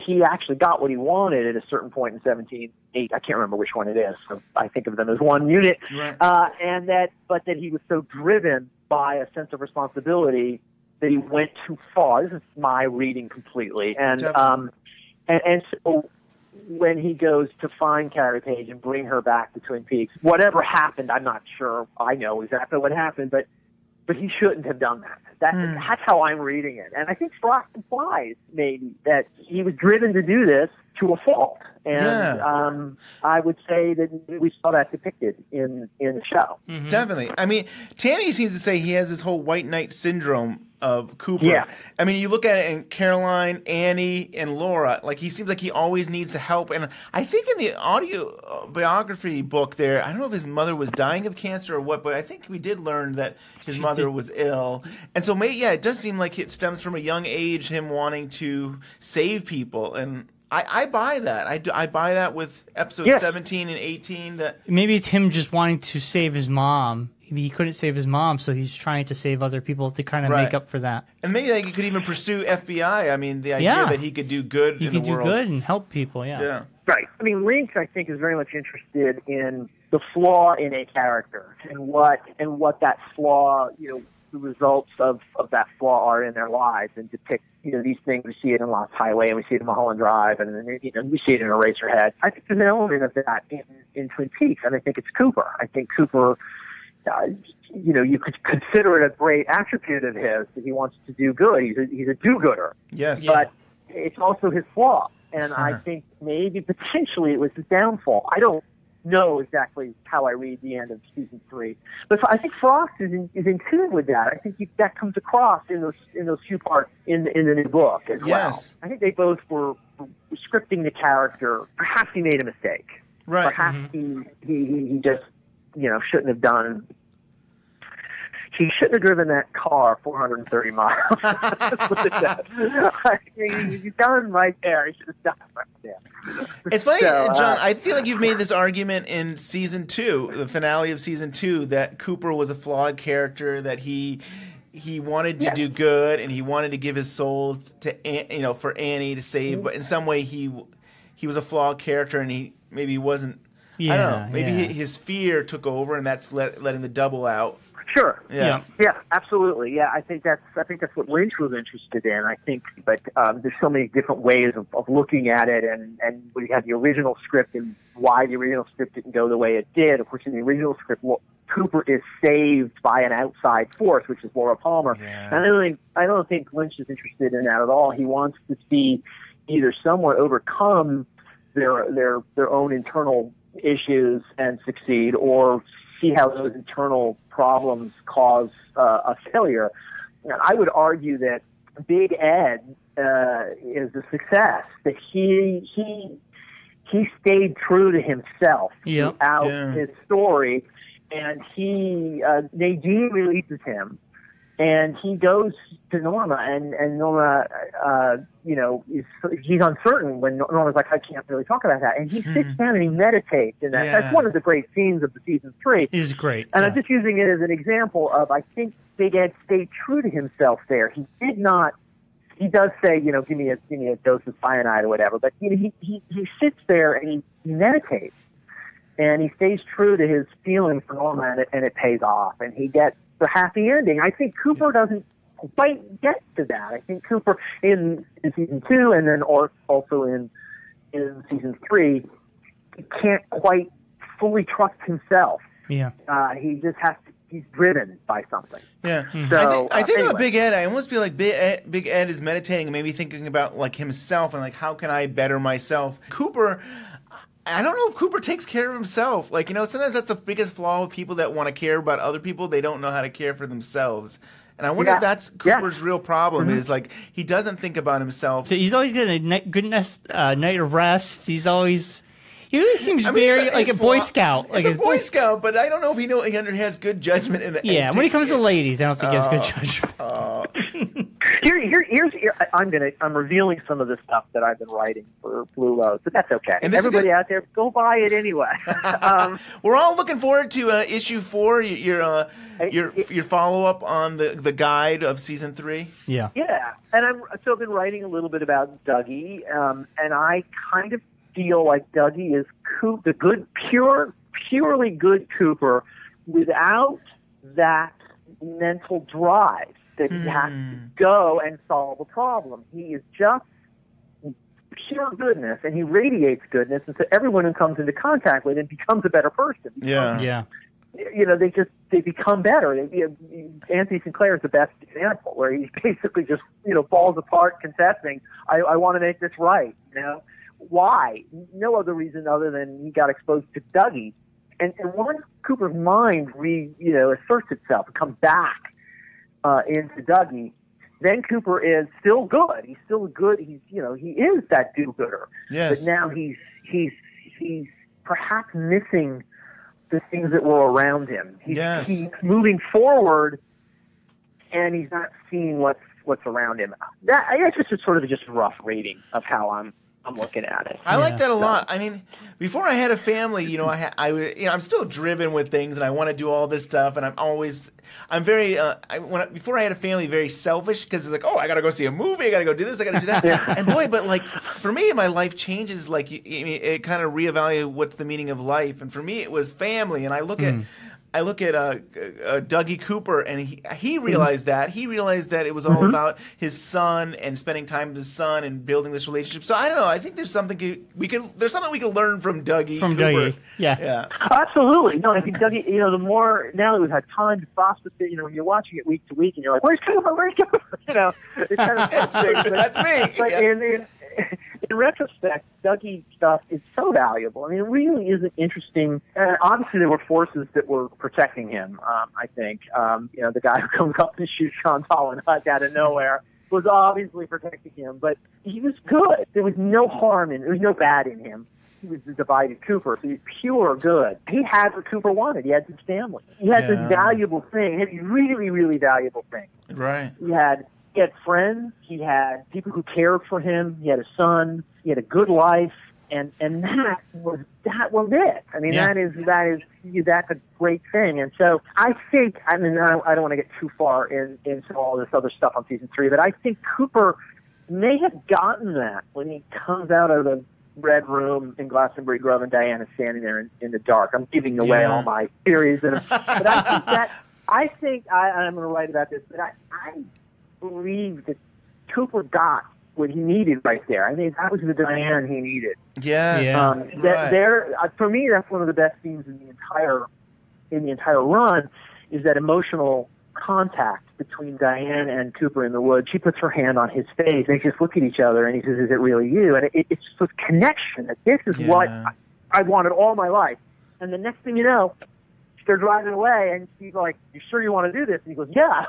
he actually got what he wanted at a certain point in 17, 8. I can't remember which one it is. So I think of them as one unit. Right. But that he was so driven by a sense of responsibility that he went too far. This is my reading completely. And so when he goes to find Carrie Page and bring her back to Twin Peaks, whatever happened, I'm not sure I know exactly what happened, but he shouldn't have done that. That's how I'm reading it. And I think Frost implies, maybe, that he was driven to do this to a fault. And I would say that we saw that depicted in the show. Mm-hmm. Definitely. I mean, Tammy seems to say he has this whole white knight syndrome of Cooper. Yeah. I mean, you look at it in Caroline, Annie, and Laura, like he seems like he always needs the help. And I think in the autobiography book there, I don't know if his mother was dying of cancer or what, but I think we did learn that his mother was ill. And so, it does seem like it stems from a young age, him wanting to save people. And I buy that. I buy that with episodes 17 and 18. That maybe it's him just wanting to save his mom. He couldn't save his mom, so he's trying to save other people to kind of make up for that. And maybe he could even pursue FBI. I mean, the idea that he could do good in the world. He could do good and help people, yeah. Right. I mean, Lynch, I think, is very much interested in the flaw in a character and what that flaw, the results of that flaw are in their lives, and depict, these things. We see it in Lost Highway, and we see it in Mulholland Drive, and then, we see it in Eraserhead. I think there's an element of that in Twin Peaks, and I think it's Cooper. I think Cooper, you could consider it a great attribute of his that he wants to do good. He's a do-gooder. Yes. But it's also his flaw, and I think maybe potentially it was his downfall. I don't know exactly how I read the end of season 3, but I think Frost is in tune with that. I think that comes across in those few parts in the new book as well. I think they both were scripting the character. Perhaps he made a mistake. Right. Perhaps he just shouldn't have done. He shouldn't have driven that car 430 miles. He's done right there. He should have done right there. It's funny, John, I feel like you've made this argument in season 2, the finale of season 2, that Cooper was a flawed character, that he wanted to do good, and he wanted to give his soul to for Annie to save, but in some way he was a flawed character, and he maybe wasn't. I don't know. Maybe his fear took over, and that's letting the double out. Sure. Yeah, absolutely. Yeah, I think that's what Lynch was interested in. I think, but there's so many different ways of looking at it, and we had the original script and why the original script didn't go the way it did. Of course, in the original script, Cooper is saved by an outside force, which is Laura Palmer. Yeah. And I don't think Lynch is interested in that at all. He wants to see either someone overcome their own internal issues and succeed, or see how those internal problems cause a failure. And I would argue that Big Ed is a success. That he stayed true to himself throughout his story, and Nadine releases him, and he goes to Norma, and Norma, he's uncertain when Norma's like, I can't really talk about that, and he sits down and he meditates, and that's one of the great scenes of the season 3. It is great, and I'm just using it as an example of, I think Big Ed stayed true to himself there. He did not. He does say, give me a dose of cyanide or whatever, but he sits there and he meditates, and he stays true to his feelings for Norma, and it pays off, and he gets the happy ending. I think Cooper doesn't quite get to that. I think Cooper in season 2 and then also in season 3, he can't quite fully trust himself. Yeah. He just has to. He's driven by something. Yeah. So, I think anyway. about Big Ed, I almost feel like Big Ed is meditating and maybe thinking about like himself and like, how can I better myself? Cooper, I don't know if Cooper takes care of himself. Like, sometimes that's the biggest flaw with people that want to care about other people. They don't know how to care for themselves. And I wonder if that's Cooper's real problem is like, he doesn't think about himself. So he's always getting a good night of rest. He always seems very like a Boy Scout. Like a Boy Scout, but I don't know if he has good judgment. When it comes to ladies, I don't think he has good judgment. I'm revealing some of the stuff that I've been writing for Blue Rose, but that's okay. And everybody out there, go buy it anyway. We're all looking forward to issue 4, your follow up on the guide of season 3. Yeah. And I've been writing a little bit about Dougie, and I kind of feel like Dougie is the good, purely good Cooper without that mental drive that he has to go and solve a problem. He is just pure goodness, and he radiates goodness, and so everyone who comes into contact with him becomes a better person. They become better. Anthony Sinclair is the best example, where he basically just falls apart confessing, I want to make this right. Why? No other reason other than he got exposed to Dougie. And once Cooper's mind asserts itself and comes back into Dougie, then Cooper is still good. He's still good. He is that do-gooder. Yes. But now he's perhaps missing the things that were around him. He's moving forward, and he's not seeing what's around him. That's just sort of just a rough rating of how I'm looking at it. I like that a lot. I mean, before I had a family, I'm still driven with things, and I want to do all this stuff, and before I had a family, very selfish, because it's like, I got to go see a movie, I got to go do this, I got to do that. And boy, but like for me, my life changes. Like it kind of reevaluate what's the meaning of life, and for me, it was family. And I look at Dougie Cooper, and he realized that. He realized that it was all about his son and spending time with his son and building this relationship. So I don't know. I think there's something we can learn from Dougie Cooper. Dougie, yeah. Absolutely. No, I think Dougie. The more now that we've had time to process it, when you're watching it week to week, and you're like, "Where's Cooper? Where's Cooper?" It's kind of that's me. But in retrospect, Dougie stuff is so valuable. I mean, it really is an interesting. Obviously, there were forces that were protecting him. I think the guy who comes up and shoots Sean Holland out of nowhere was obviously protecting him, but he was good. There was no harm in. There was no bad in him. He was the divided Cooper. So he's pure good. He had what Cooper wanted. He had his family. He had this valuable thing. He had these really, really valuable things. Right. He had friends. He had people who cared for him. He had a son. He had a good life, and that was it. I mean, that's a great thing. And so I think, I don't want to get too far into all this other stuff on season 3, but I think Cooper may have gotten that when he comes out of the Red Room in Glastonbury Grove and Diana's standing there in the dark. I'm giving away all my theories, but I think I'm going to write about this, but I believe that Cooper got what he needed right there. I think that was the Diane he needed. For me, that's one of the best scenes in the entire run, is that emotional contact between Diane and Cooper in the woods. She puts her hand on his face. They just look at each other, and he says, "Is it really you?" And it's just this connection that this is what I wanted all my life. And the next thing you know, they're driving away, and she's like, "You sure you want to do this?" And he goes, "Yeah."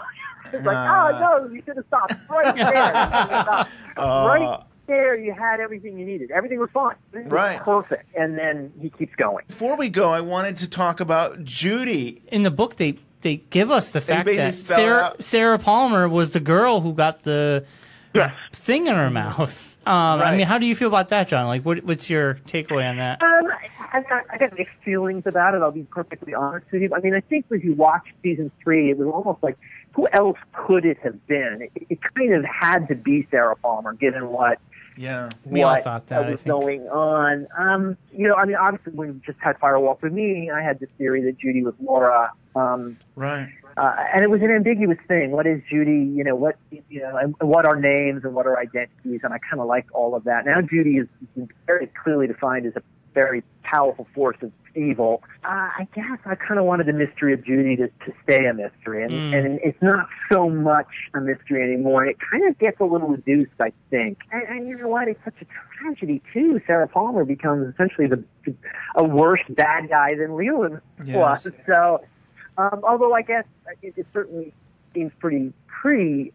It's like, oh no, you should have stopped right there. Right there, you had everything you needed. Everything was fine. Everything was perfect. And then he keeps going. Before we go, I wanted to talk about Judy. In the book, they give us the fact that Sarah Palmer was the girl who got the thing in her mouth. I mean, how do you feel about that, John? Like, what's your takeaway on that? I got mixed feelings about it. I'll be perfectly honest with you. I mean, I think when you watch season 3, it was almost like, who else could it have been? It kind of had to be Sarah Palmer, given what we all thought that was going on. You know, I mean, obviously, when we just had Firewalk with Me, I had this theory that Judy was Laura. And it was an ambiguous thing. What is Judy? You know, and what are names and what are identities? And I kind of like all of that. Now Judy is very clearly defined as a very powerful force of evil. I guess I kind of wanted the mystery of Judy to stay a mystery, and it's not so much a mystery anymore. It kind of gets a little reduced, I think. And you know what? It's such a tragedy too. Sarah Palmer becomes essentially a worse bad guy than Leland was. So. Although I guess it certainly seems pretty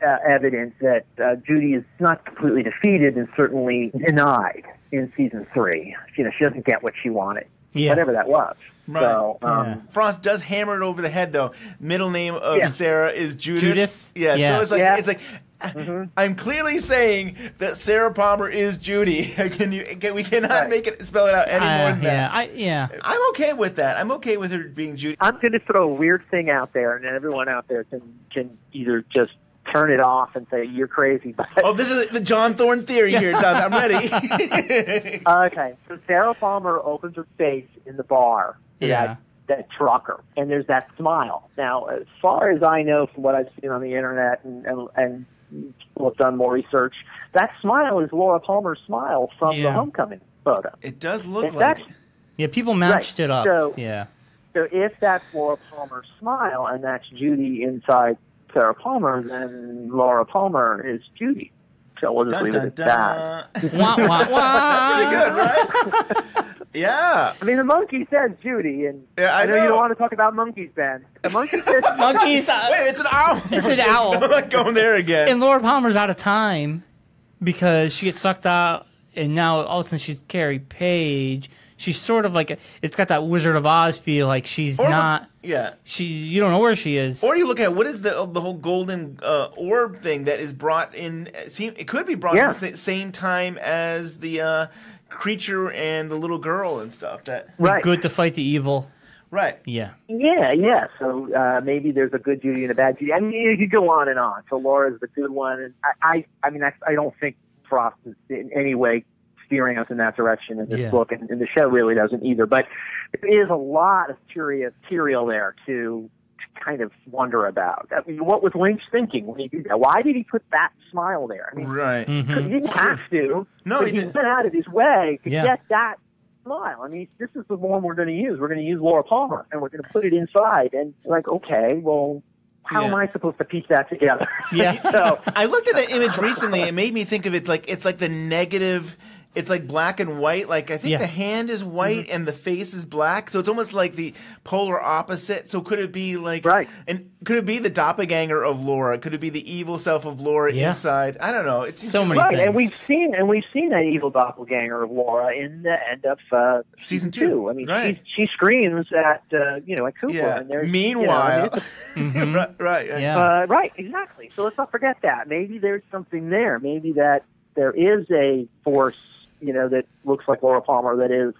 evident that Judy is not completely defeated and certainly denied in season 3. You know, she doesn't get what she wanted, whatever that was. Right. So, Frost does hammer it over the head, though. Middle name of Sarah is Judith. Yeah. So it's like I'm clearly saying that Sarah Palmer is Judy. We cannot spell it out any more than that. I'm okay with that. I'm okay with her being Judy. I'm going to throw a weird thing out there, and everyone out there can either just turn it off and say you're crazy. But this is the John Thorne theory here, John. I'm ready. Okay, so Sarah Palmer opens her face in the bar. That trucker, and there's that smile. Now, as far as I know from what I've seen on the internet and people have done more research, that smile is Laura Palmer's smile from the Homecoming photo. It does look like it. People matched it up. So if that's Laura Palmer's smile and that's Judy inside Sarah Palmer, then Laura Palmer is Judy. So we'll just leave it at that. Wah, wah, wah. That's pretty good, right? Yeah. I mean, the monkey says Judy, and I know you don't want to talk about monkeys, Ben. The monkey says monkeys. Wait, it's an owl. It's an owl. I'm not going there again. And Laura Palmer's out of time because she gets sucked out, and now all of a sudden she's Carrie Page. She's sort of like it's got that Wizard of Oz feel. Like she's not. You don't know where she is. Or you look at what is the whole golden orb thing that is brought in. It could be brought in at the same time as the creature and the little girl and stuff. That good to fight the evil. Right. Yeah. Yeah. So maybe there's a good Judy and a bad Judy. I mean, you could go on and on. So Laura's the good one, and I don't think Frost is in any way steering us in that direction in this book, and the show really doesn't either. But there is a lot of curious material there to kind of wonder about. I mean, what was Lynch thinking when he did that? Why did he put that smile there? I mean, he didn't have to. No, he went out of his way to get that smile. I mean, this is the one we're going to use. We're going to use Laura Palmer, and we're going to put it inside. And like, okay, well, how am I supposed to piece that together? So I looked at that image recently. It made me think of it's like the negative. It's like black and white. Like I think the hand is white and the face is black. So it's almost like the polar opposite. So could it be like and could it be the doppelganger of Laura? Could it be the evil self of Laura inside? I don't know. It's so many things. And we've seen that evil doppelganger of Laura in the end of season 2. I mean, she screams at at Cooper. Yeah. And there's, meanwhile, right, exactly. So let's not forget that. Maybe there's something there. Maybe that there is a force, that looks like Laura Palmer that is,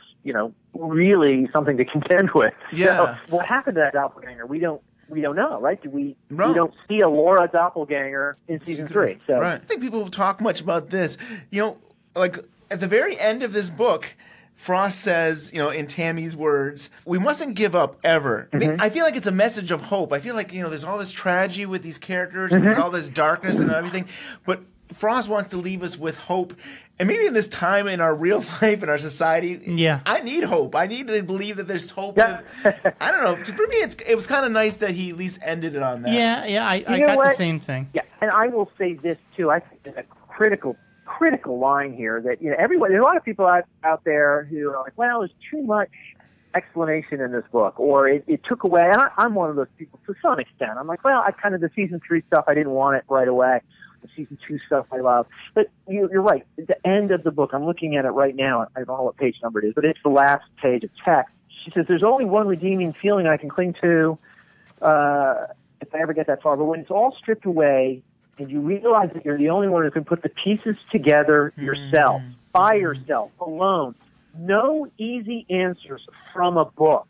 really something to contend with. Yeah. So what happened to that doppelganger? We don't know, right? We don't see a Laura doppelganger in season 3. So I don't think people talk much about this. Like at the very end of this book, Frost says, in Tammy's words, we mustn't give up ever. I feel like it's a message of hope. I feel like, there's all this tragedy with these characters and there's all this darkness and everything. But Frost wants to leave us with hope. And maybe in this time in our real life, in our society, I need hope. I need to believe that there's hope. I don't know. For me, it was kind of nice that he at least ended it on that. Yeah, I got the same thing. Yeah, and I will say this, too. I think there's a critical line here that, there's a lot of people out there who are like, well, there's too much explanation in this book, or it took away. And I'm one of those people to some extent. I'm like, well, I kind of the season 3 stuff, I didn't want it right away. The season 2 stuff I love. But you're right. At the end of the book, I'm looking at it right now. I don't know what page number it is, but it's the last page of text. She says, there's only one redeeming feeling I can cling to if I ever get that far. But when it's all stripped away and you realize that you're the only one who can put the pieces together yourself, by yourself, alone, no easy answers from a book,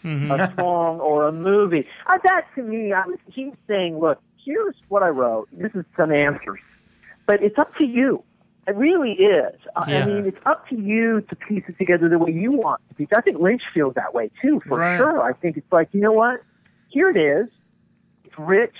a song, or a movie. That, to me, he's saying, look, here's what I wrote. This is some answers. But it's up to you. It really is. I mean, it's up to you to piece it together the way you want to piece it. I think Lynch feels that way, too, for sure. I think it's like, you know what? Here it is. It's rich.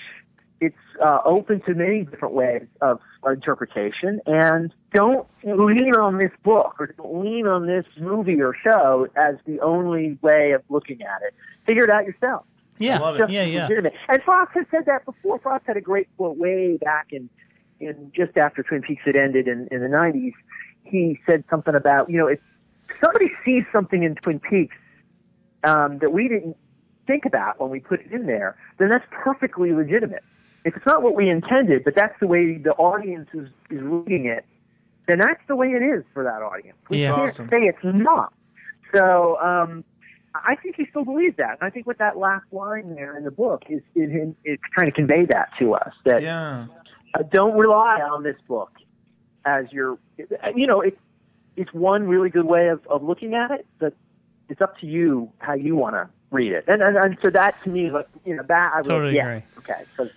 It's open to many different ways of interpretation. And don't lean on this book or don't lean on this movie or show as the only way of looking at it. Figure it out yourself. Yeah, love it. Legitimate. And Fox has said that before. Fox had a great quote way back in just after Twin Peaks had ended in the 90s. He said something about, if somebody sees something in Twin Peaks that we didn't think about when we put it in there, then that's perfectly legitimate. If it's not what we intended, but that's the way the audience is reading it, then that's the way it is for that audience. We can't say it's not. So, I think he still believes that. And I think with that last line there in the book is trying to convey that to us. That don't rely on this book as your, it's one really good way of looking at it, but it's up to you how you want to read it. And so that to me, like, that I totally agree. Okay. So,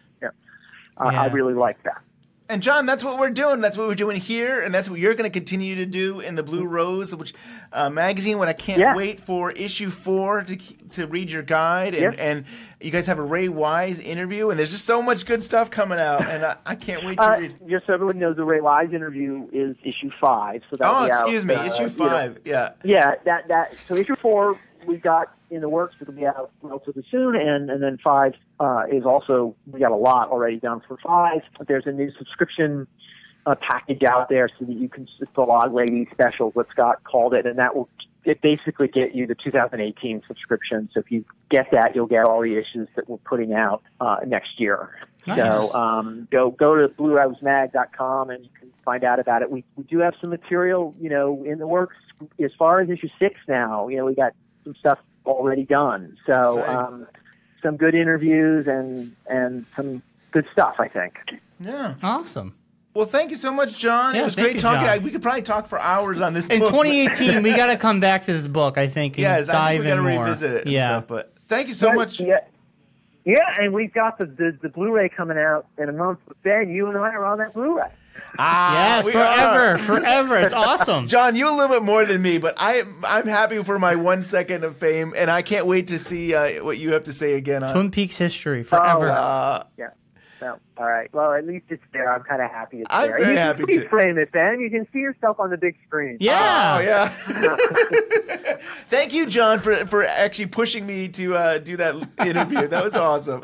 I really like that. And John, that's what we're doing. That's what we're doing here, and that's what you're going to continue to do in the Blue Rose, which magazine. When I can't wait for issue 4 to read your guide, and you guys have a Ray Wise interview, and there's just so much good stuff coming out, and I can't wait to read. Just so everyone knows, the Ray Wise interview is issue 5. So excuse me, issue 5. Yeah. That. So issue 4 we've got in the works. It'll be out relatively soon, and then 5 is also, we got a lot already done for 5. There's a new subscription package out there so that you can, it's the Log Lady special, what Scott called it, and that will basically get you the 2018 subscription. So if you get that, you'll get all the issues that we're putting out next year. Nice. So go to bluerousemag.com and you can find out about it. We do have some material, in the works as far as issue 6 now. We got some stuff already done. So some good interviews and some good stuff, I think. Yeah. Awesome. Well, thank you so much, John. Yeah, it was thank great you, talking. John. We could probably talk for hours on this In book. 2018, we got to come back to this book, I think, and I think dive we got to in more. revisit it. Yeah. And stuff, but thank you so much. Yeah, and we've got the Blu-ray coming out in a month. Ben, you and I are on that Blu-ray. Yes, forever. It's awesome. John, you a little bit more than me, but I'm happy for my 1 second of fame, and I can't wait to see what you have to say again on Twin Peaks history forever. Yeah. So, all right. Well, at least it's there. I'm kind of happy it's I'm there. very You happy can to. frame it, Ben. You can see yourself on the big screen. Yeah. Oh, yeah. Thank you, John, for actually pushing me to do that interview. That was awesome.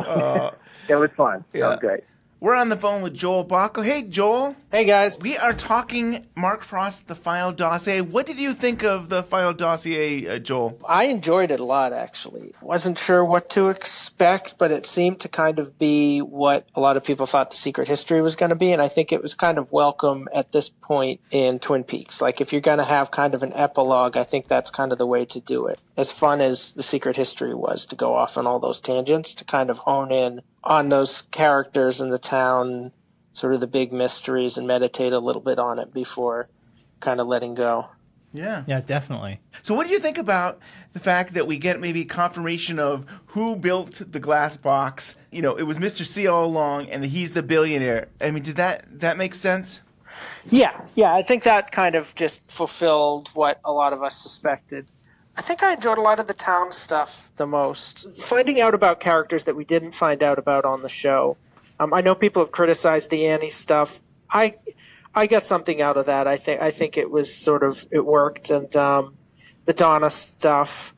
It was fun. Yeah. That was great. We're on the phone with Joel Bocko. Hey, Joel. Hey, guys. We are talking Mark Frost, The Final Dossier. What did you think of The Final Dossier, Joel? I enjoyed it a lot, actually. Wasn't sure what to expect, but it seemed to kind of be what a lot of people thought The Secret History was going to be, and I think it was kind of welcome at this point in Twin Peaks. Like, if you're going to have kind of an epilogue, I think that's kind of the way to do it. As fun as The Secret History was to go off on all those tangents, to kind of hone in on those characters in the town, sort of the big mysteries, and meditate a little bit on it before kind of letting go. Yeah. Yeah, definitely. So what do you think about the fact that we get maybe confirmation of who built the glass box? It was Mr. C all along, and he's the billionaire. I mean, did that make sense? Yeah, I think that kind of just fulfilled what a lot of us suspected. I think I enjoyed a lot of the town stuff the most. Finding out about characters that we didn't find out about on the show. I know people have criticized the Annie stuff. I got something out of that. I think it was it worked. And the Donna stuff,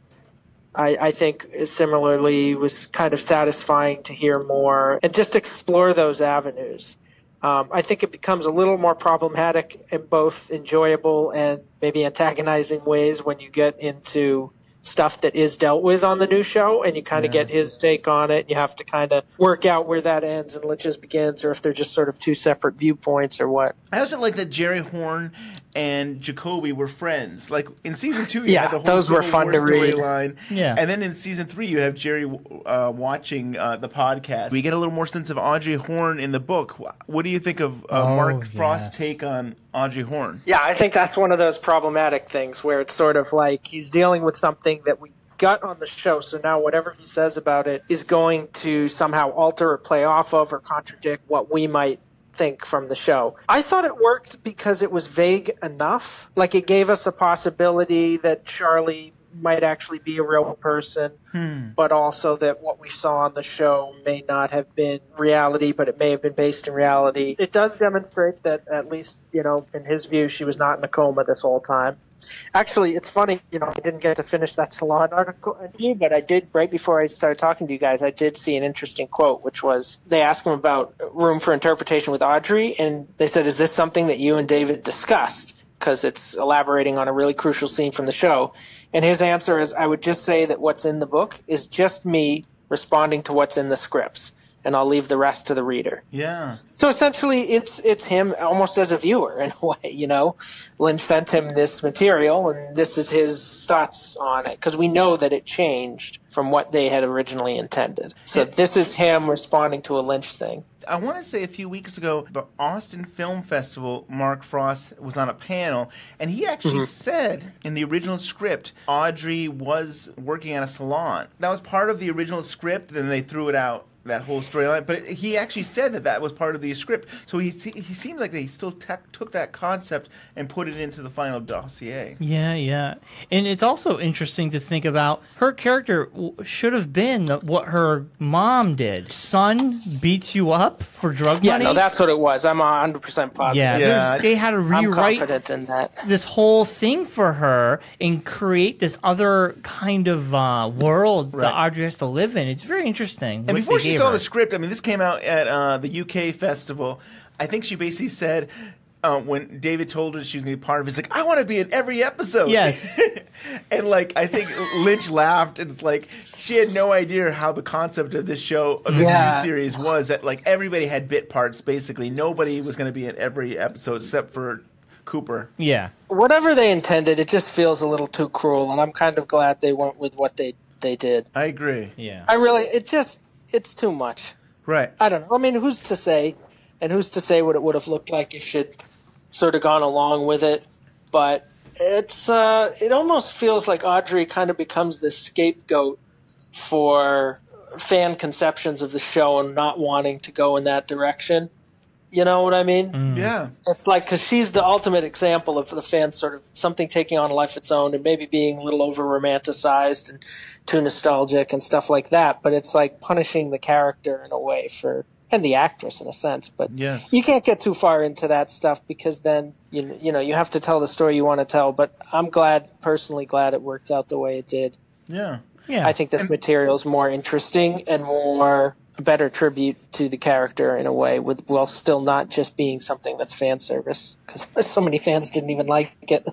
I think similarly was kind of satisfying to hear more and just explore those avenues. I think it becomes a little more problematic in both enjoyable and maybe antagonizing ways when you get into stuff that is dealt with on the new show, and you kind of get his take on it. You have to kind of work out where that ends and Lynch's begins, or if they're just sort of two separate viewpoints or what. I also like that Jerry Horn and Jacoby were friends. Like in season 2, you had the whole those were fun to read. storyline. Yeah. And then in season 3, you have Jerry watching the podcast. We get a little more sense of Audrey Horne in the book. What do you think of Mark Frost's take on Audrey Horne? Yeah, I think that's one of those problematic things where it's sort of like he's dealing with something that we got on the show, so now whatever he says about it is going to somehow alter or play off of or contradict what we might think from the show. I thought it worked because it was vague enough. Like it gave us a possibility that Charlie might actually be a real person, but also that what we saw on the show may not have been reality, but it may have been based in reality. It does demonstrate that, at least, in his view, she was not in a coma this whole time. Actually, it's funny, I didn't get to finish that Salon article, but I did, right before I started talking to you guys, I did see an interesting quote, which was, they asked him about room for interpretation with Audrey, and they said, is this something that you and David discussed? Because it's elaborating on a really crucial scene from the show. And his answer is, I would just say that what's in the book is just me responding to what's in the scripts, and I'll leave the rest to the reader. Yeah. So essentially, it's him almost as a viewer in a way, Lynch sent him this material, and this is his thoughts on it, because we know that it changed from what they had originally intended. So this is him responding to a Lynch thing. I want to say a few weeks ago, the Austin Film Festival, Mark Frost was on a panel, and he actually said in the original script, Audrey was working at a salon. That was part of the original script, then they threw it out, that whole storyline. But he actually said that was part of the script. So he seemed like they still took that concept and put it into the Final Dossier. Yeah. And it's also interesting to think about her character should have been what her mom did. Son beats you up for drug money. Yeah, no, that's what it was. I'm 100% positive. Yeah. They had to rewrite I'm confident in that. This whole thing for her and create this other kind of world that Audrey has to live in. It's very interesting. And before she saw the script, I mean, this came out at the UK festival. I think she basically said, when David told her she was going to be part of it, it's like, I want to be in every episode. Yes. And, I think Lynch laughed, and it's like, she had no idea how the concept of this show, of this new series was, that, everybody had bit parts, basically. Nobody was going to be in every episode except for Cooper. Yeah. Whatever they intended, it just feels a little too cruel, and I'm kind of glad they went with what they did. I agree. Yeah. It's too much. Right. I don't know. I mean, who's to say? And who's to say what it would have looked like if she'd sort of gone along with it? But it almost feels like Audrey kind of becomes the scapegoat for fan conceptions of the show and not wanting to go in that direction. You know what I mean? Yeah. It's like, because she's the ultimate example of the fans sort of something taking on a life of its own and maybe being a little over-romanticized and too nostalgic and stuff like that. But it's like punishing the character in a way and the actress in a sense. But you can't get too far into that stuff because then, you have to tell the story you want to tell. But I'm personally glad it worked out the way it did. Yeah. I think this material is more interesting and a better tribute to the character in a way, while still not just being something that's fan service, because so many fans didn't even like it.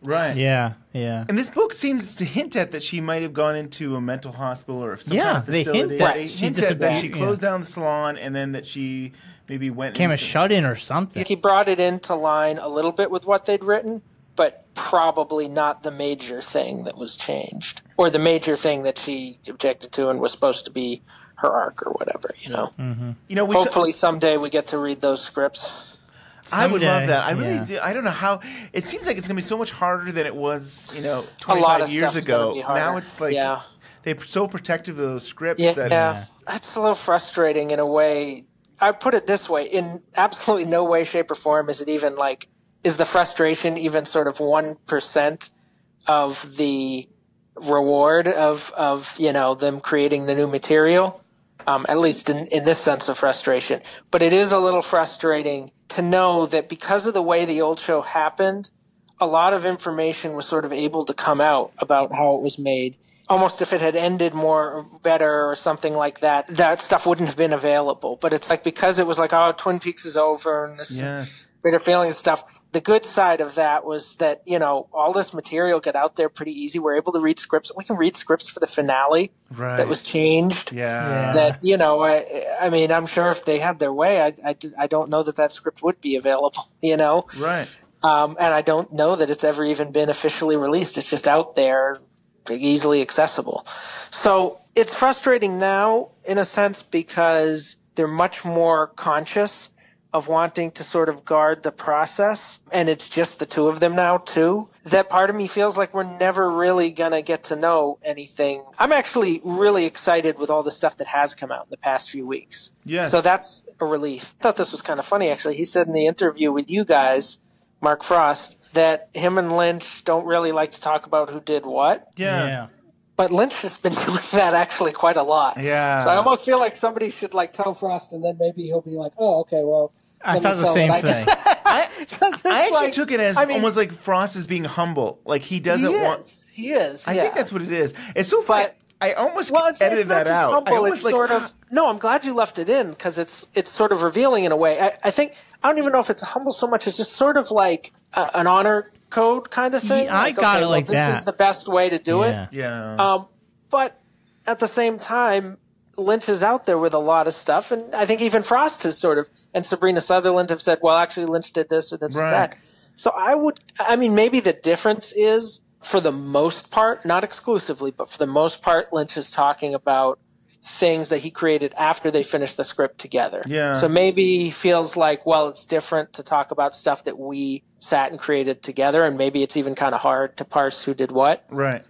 Right. Yeah. And this book seems to hint at that she might have gone into a mental hospital or some kind of facility. They hint at that she closed down the salon, and then that she maybe became a shut-in or something. He brought it into line a little bit with what they'd written, but probably not the major thing that was changed, or the major thing that she objected to and was supposed to be her arc or whatever, Hopefully someday we get to read those scripts. I would love that. I really do. I don't know how. It seems like it's going to be so much harder than it was, 25 years ago. Now it's like they're so protective of those scripts. That's a little frustrating in a way. I put it this way: in absolutely no way, shape, or form is it even is the frustration even sort of 1% of the reward of them creating the new material. At least in this sense of frustration. But it is a little frustrating to know that because of the way the old show happened, a lot of information was sort of able to come out about how it was made. Almost if it had ended better or something like that, that stuff wouldn't have been available. But it's because it was Twin Peaks is over and this bitter feelings and stuff. The good side of that was that, all this material got out there pretty easy. We're able to read scripts. We can read scripts for the finale that was changed. Yeah. That, I mean, I'm sure if they had their way, I don't know that script would be available, Right. And I don't know that it's ever even been officially released. It's just out there, easily accessible. So it's frustrating now, in a sense, because they're much more conscious of wanting to sort of guard the process, and it's just the two of them now, too. That part of me feels like we're never really going to get to know anything. I'm actually really excited with all the stuff that has come out in the past few weeks. Yes. So that's a relief. I thought this was kind of funny, actually. He said in the interview with you guys, Mark Frost, that him and Lynch don't really like to talk about who did what. Yeah. But Lynch has been doing that actually quite a lot. Yeah. So I almost feel like somebody should tell Frost, and then maybe he'll be like, "Oh, okay, well." I thought the same thing. I actually took it as almost like Frost is being humble. Like he doesn't want. He is. I think that's what it is. It's so funny. I almost edited that out. Humble, it's sort of. No, I'm glad you left it in because it's sort of revealing in a way. I think I don't even know if it's humble so much as just sort of like an honor code kind of thing. I got it like that. This is the best way to do it. Yeah. But at the same time, Lynch is out there with a lot of stuff, and I think even Frost has sort of, and Sabrina Sutherland have said, well, actually Lynch did this or this or that. So maybe the difference is, for the most part, not exclusively, but for the most part, Lynch is talking about things that he created after they finished the script together. Yeah. So maybe he feels like, well, it's different to talk about stuff that we sat and created together, and maybe it's even kind of hard to parse who did what. Right.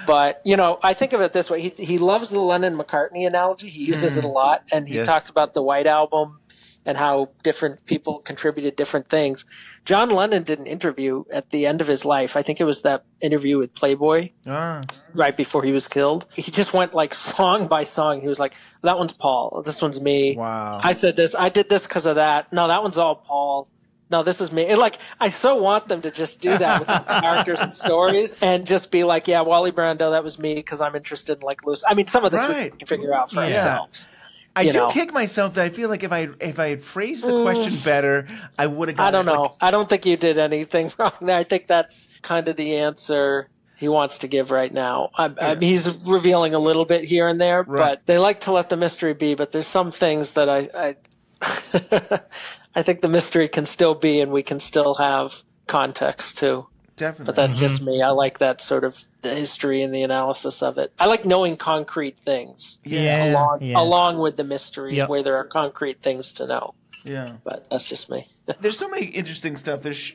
But, I think of it this way. He loves the Lennon-McCartney analogy. He uses it a lot, and he talks about the White Album and how different people contributed different things. John Lennon did an interview at the end of his life. I think it was that interview with Playboy right before he was killed. He just went song by song. He was like, that one's Paul. This one's me. Wow. I said this. I did this because of that. No, that one's all Paul. No, this is me. And I so want them to just do that with the characters and stories and just be like, yeah, Wally Brando, that was me because I'm interested in Lucy. I mean, some of this we can figure out for ourselves. I do kick myself that I feel like if I had phrased the question better, I would have gotten I don't know. I don't think you did anything wrong there. I think that's kind of the answer he wants to give right now. He's revealing a little bit here and there, but they like to let the mystery be. But there's some things that I I think the mystery can still be, and we can still have context too. Definitely. But that's just me. I like that sort of the history and the analysis of it. I like knowing concrete things. Along with the mysteries where there are concrete things to know. Yeah. But that's just me. There's so many interesting stuff. There's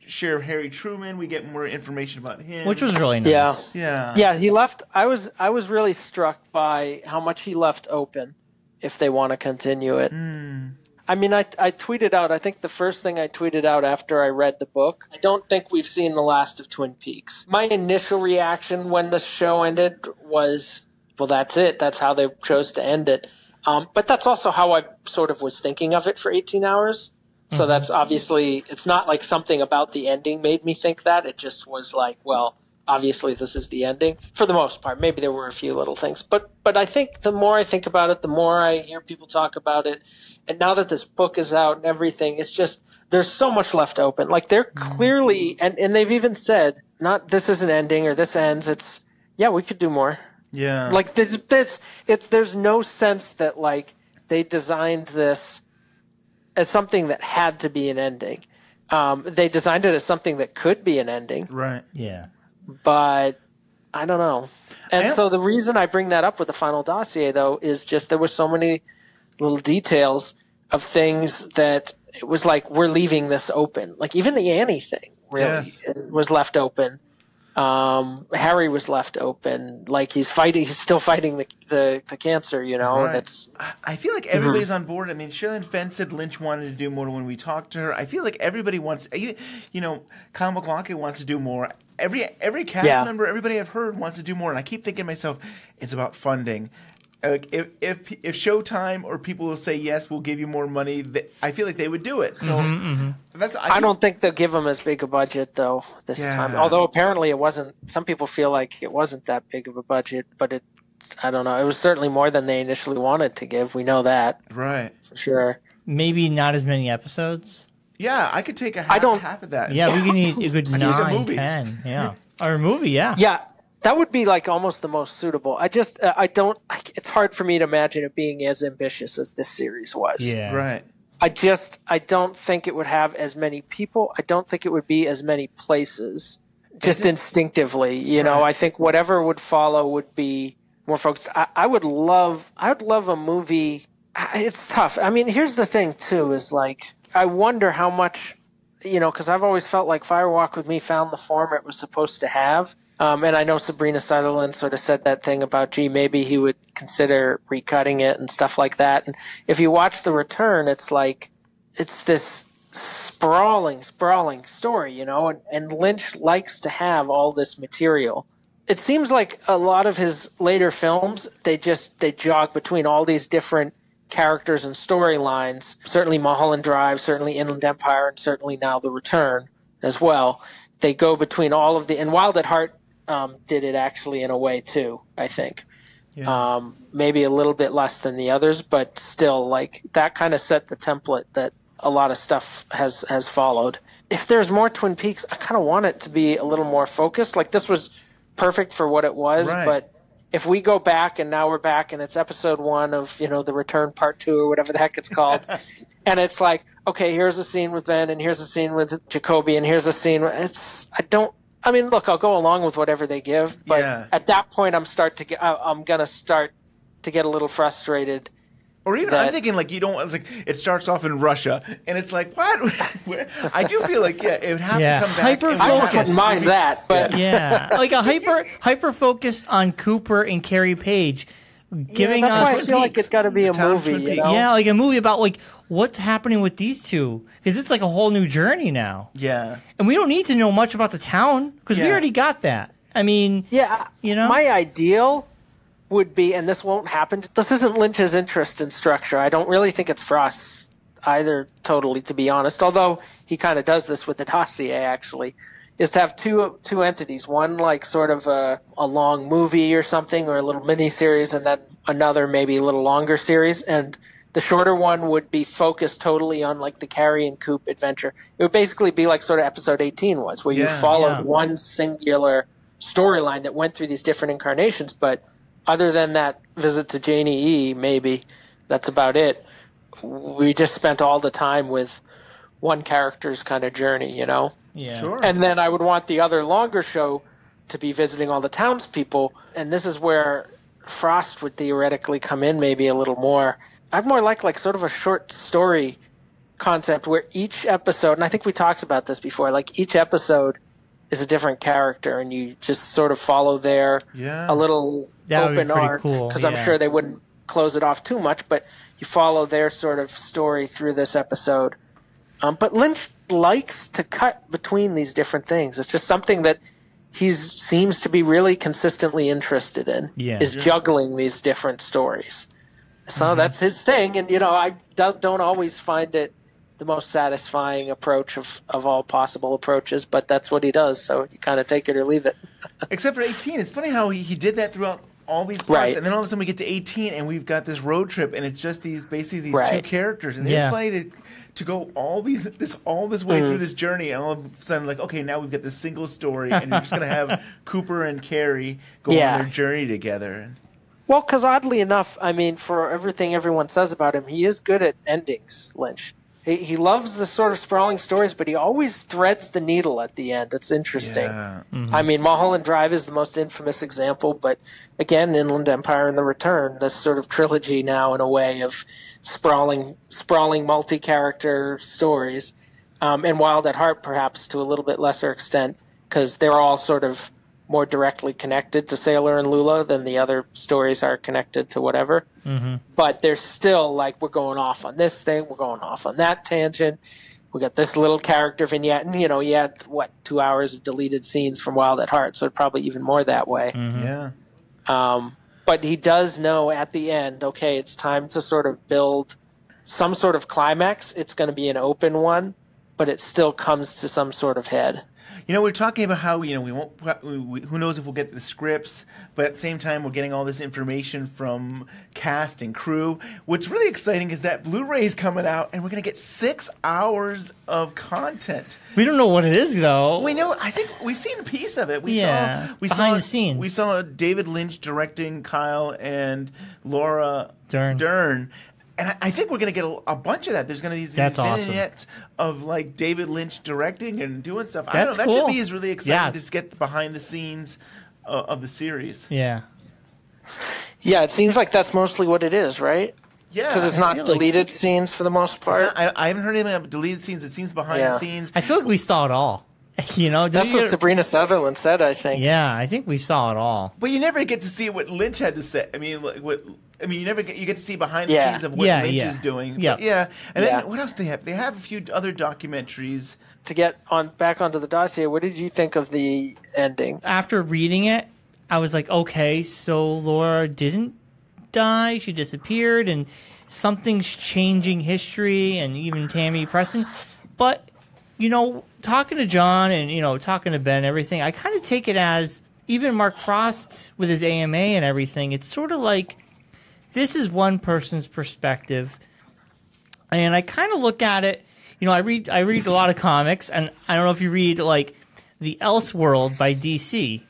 Sheriff Harry Truman. We get more information about him, which was really nice. Yeah. He left. I was really struck by how much he left open. If they want to continue it. I mean, I tweeted out, I think the first thing I tweeted out after I read the book, I don't think we've seen the last of Twin Peaks. My initial reaction when the show ended was, well, that's it. That's how they chose to end it. But that's also how I sort of was thinking of it for 18 hours. So that's obviously, it's not like something about the ending made me think that. It just was like, well, obviously this is the ending. For the most part, maybe there were a few little things. But I think the more I think about it, the more I hear people talk about it. And now that this book is out and everything, it's just, there's so much left open. Like they're clearly, and they've even said, not this is an ending or this ends. It's, yeah, we could do more. Yeah. Like there's no sense that like they designed this as something that had to be an ending. They designed it as something that could be an ending. Right. Yeah. But I don't know. And so the reason I bring that up with the Final Dossier, though, is just there were so many little details of things that it was like, we're leaving this open. Like even the Annie thing really was left open. Harry was left open. Like he's still fighting the cancer, Right. That's. I feel like everybody's on board. I mean, Sherilyn Fenn said Lynch wanted to do more when we talked to her. I feel like everybody wants, Kyle MacLachlan wants to do more. Every cast member, everybody I've heard wants to do more. And I keep thinking to myself, it's about funding. If Showtime or people will say yes, we'll give you more money, I feel like they would do it. So I don't think they'll give them as big a budget though this time. Although apparently it wasn't. Some people feel like it wasn't that big of a budget, but I don't know. It was certainly more than they initially wanted to give. We know that, right? For sure. Maybe not as many episodes. Yeah, I could take half of that. Yeah, we can eat a good I need 9, 10. Yeah. Or a movie, yeah. Yeah, that would be like almost the most suitable. It's hard for me to imagine it being as ambitious as this series was. Yeah. Right. I don't think it would have as many people. I don't think it would be as many places. Just instinctively, you know, I think whatever would follow would be more focused. I would love a movie. It's tough. I mean, here's the thing too, is like, I wonder how much, you know, because I've always felt like Fire Walk with Me found the form it was supposed to have. And I know Sabrina Sutherland sort of said that thing about, gee, maybe he would consider recutting it and stuff like that. And if you watch The Return, it's like, it's this sprawling story, you know, and Lynch likes to have all this material. It seems like a lot of his later films, they jog between all these different characters and storylines. Certainly Mulholland Drive, certainly Inland Empire, and certainly now The Return as well. They go between all of and Wild at Heart did it actually in a way too, I think. Yeah. Maybe a little bit less than the others, but still, like, that kind of set the template that a lot of stuff has followed. If there's more Twin Peaks, I kind of want it to be a little more focused. Like, this was perfect for what it was, but if we go back and now we're back and it's episode 1 of, you know, The Return Part 2 or whatever the heck it's called, and it's like, okay, here's a scene with Ben and here's a scene with Jacoby and here's a scene. I mean, look, I'll go along with whatever they give, but at that point I'm going to start to get a little frustrated. Or even, I'm thinking, like, you don't, it's like, it starts off in Russia, and it's like, what? I do feel like, it would have to come back. I wouldn't mind that, but. Yeah, like a hyper focus on Cooper and Carrie Page, giving us. That's why I feel like it's got to be a movie, you know? Yeah, like a movie about, like, what's happening with these two. Because it's like a whole new journey now. Yeah. And we don't need to know much about the town, because we already got that. I mean, you know? My ideal would be, and this won't happen, this isn't Lynch's interest in structure. I don't really think it's Frost's either, totally, to be honest, although he kind of does this with the dossier, actually, is to have two entities, one like sort of a long movie or something, or a little mini-series, and then another maybe a little longer series, and the shorter one would be focused totally on like the Carrie and Coop adventure. It would basically be like sort of episode 18 was, where you followed one singular storyline that went through these different incarnations, but other than that visit to Janie E, maybe, that's about it. We just spent all the time with one character's kind of journey, you know? Yeah. Sure. And then I would want the other longer show to be visiting all the townspeople, and this is where Frost would theoretically come in maybe a little more. I'd more like sort of a short story concept where each episode, and I think we talked about this before, like each episode is a different character, and you just sort of follow their a little open arc, because I'm sure they wouldn't close it off too much, but you follow their sort of story through this episode. But Lynch likes to cut between these different things. It's just something that he seems to be really consistently interested in, is juggling these different stories. So that's his thing, and, you know, I don't always find it the most satisfying approach of all possible approaches, but that's what he does, so you kind of take it or leave it. Except for 18. It's funny how he did that throughout all these parts, and then all of a sudden we get to 18 and we've got this road trip, and it's just these two characters, and it's funny to go all this way through this journey, and all of a sudden, like, okay, now we've got this single story, and you're just going to have Cooper and Carrie go on their journey together. Well, because oddly enough, I mean, for everything everyone says about him, he is good at endings, Lynch. He loves the sort of sprawling stories, but he always threads the needle at the end. It's interesting. Yeah. Mm-hmm. I mean, Mulholland Drive is the most infamous example, but again, Inland Empire and The Return, this sort of trilogy now in a way of sprawling multi-character stories, and Wild at Heart perhaps to a little bit lesser extent, because they're all sort of more directly connected to Sailor and Lula than the other stories are connected to whatever. Mm-hmm. But they're still like, we're going off on this thing, we're going off on that tangent. We got this little character vignette, and, you know, you had, 2 hours of deleted scenes from Wild at Heart, so it's probably even more that way. Mm-hmm. Yeah. But he does know at the end, okay, it's time to sort of build some sort of climax. It's going to be an open one, but it still comes to some sort of head. You know, we're talking about how, you know, we won't. Who knows if we'll get the scripts, but at the same time, we're getting all this information from cast and crew. What's really exciting is that Blu-ray is coming out, and we're going to get 6 hours of content. We don't know what it is, though. We know. I think we've seen a piece of it. We saw behind the scenes. We saw David Lynch directing Kyle and Laura Dern. And I think we're going to get a bunch of that. There's going to be these vignettes of like David Lynch directing and doing stuff. I don't know. That to me is really exciting to just get behind the scenes of the series. Yeah. Yeah, it seems like that's mostly what it is, right? Yeah. Because it's not deleted scenes for the most part. I haven't heard anything about deleted scenes. It seems behind the scenes. I feel like we saw it all. You know, that's what Sabrina Sutherland said, I think. Yeah, I think we saw it all. But you never get to see what Lynch had to say. I mean, you never get to see behind the scenes of what Lynch is doing. Yeah. And then what else do they have? They have a few other documentaries. To get back onto the dossier, what did you think of the ending? After reading it, I was like, okay, so Laura didn't die. She disappeared, and something's changing history, and even Tammy Preston. But you know, talking to John and, you know, talking to Ben and everything, I kind of take it as, even Mark Frost with his AMA and everything, it's sort of like, this is one person's perspective. And I kind of look at it, you know, I read a lot of comics, and I don't know if you read, like, The Elseworld by DC,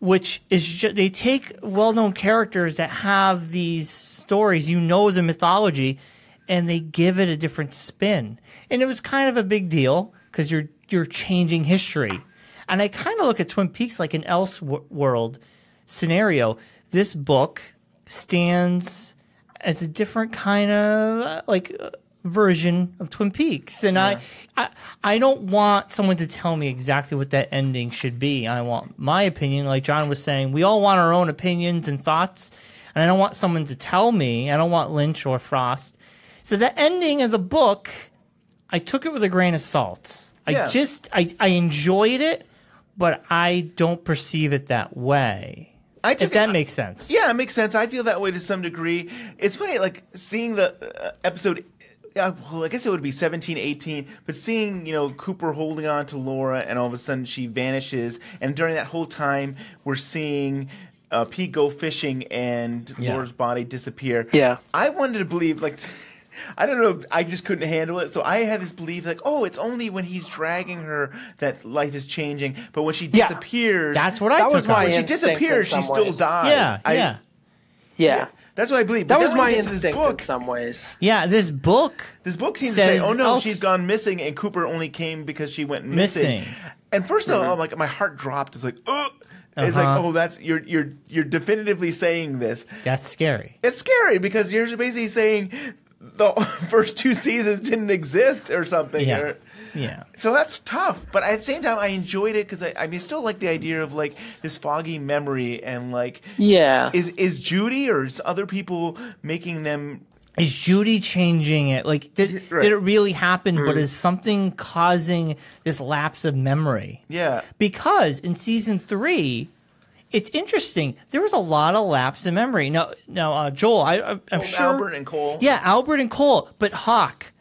which is they take well-known characters that have these stories, you know, the mythology, and they give it a different spin. And it was kind of a big deal because you're changing history. And I kind of look at Twin Peaks like an Elseworld scenario. This book stands as a different kind of version of Twin Peaks. And I don't want someone to tell me exactly what that ending should be. I want my opinion. Like John was saying, we all want our own opinions and thoughts. And I don't want someone to tell me. I don't want Lynch or Frost. So the ending of the book, I took it with a grain of salt. I enjoyed it, but I don't perceive it that way. If that makes sense. Yeah, it makes sense. I feel that way to some degree. It's funny, like, seeing the episode, well, I guess it would be 17, 18, but seeing, you know, Cooper holding on to Laura and all of a sudden she vanishes. And during that whole time, we're seeing Pete go fishing and Laura's body disappear. Yeah. I wanted to believe, like... I don't know. I just couldn't handle it. So I had this belief like, oh, it's only when he's dragging her that life is changing. But when she disappears, that's what I took. When she disappears, she still died. Yeah. That's what I believe. That was my instinct in some ways. Yeah, this book seems to say, oh no, she's gone missing, and Cooper only came because she went missing. And first of all, like, my heart dropped. It's like, oh. It's like, oh, that's you're definitively saying this. That's scary. It's scary because you're basically saying the first 2 seasons didn't exist or something. Yeah. So that's tough. But at the same time, I enjoyed it because I still like the idea of like this foggy memory and like, is Judy or is other people making them? Is Judy changing it? Like, did it really happen? But is something causing this lapse of memory? Yeah. Because in season 3, it's interesting. There was a lot of lapse in memory. Now, Joel, I'm sure Albert and Cole. Yeah, Albert and Cole. But Hawk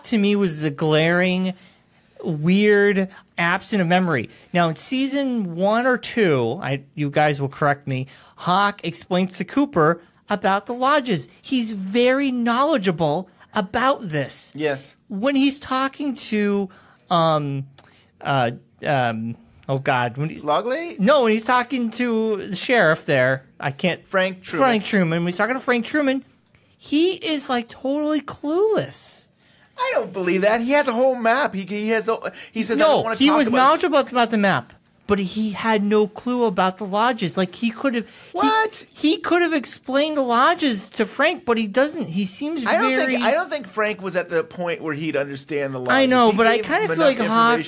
to me was the glaring, weird, absent of memory. Now, in season 1 or 2, you guys will correct me. Hawk explains to Cooper about the lodges. He's very knowledgeable about this. Yes. When he's talking to oh God! When he's Log Lady? No, when he's talking to the sheriff there, Frank Truman. Frank Truman. When he's talking to Frank Truman, he is like totally clueless. I don't believe that. He has a whole map. He says I don't want to talk about. He was knowledgeable about the map, but he had no clue about the lodges. Like he could have. What? He could have explained the lodges to Frank, but he doesn't. He seems I don't think Frank was at the point where he'd understand the lodges. I know, but I kind of feel like Hawk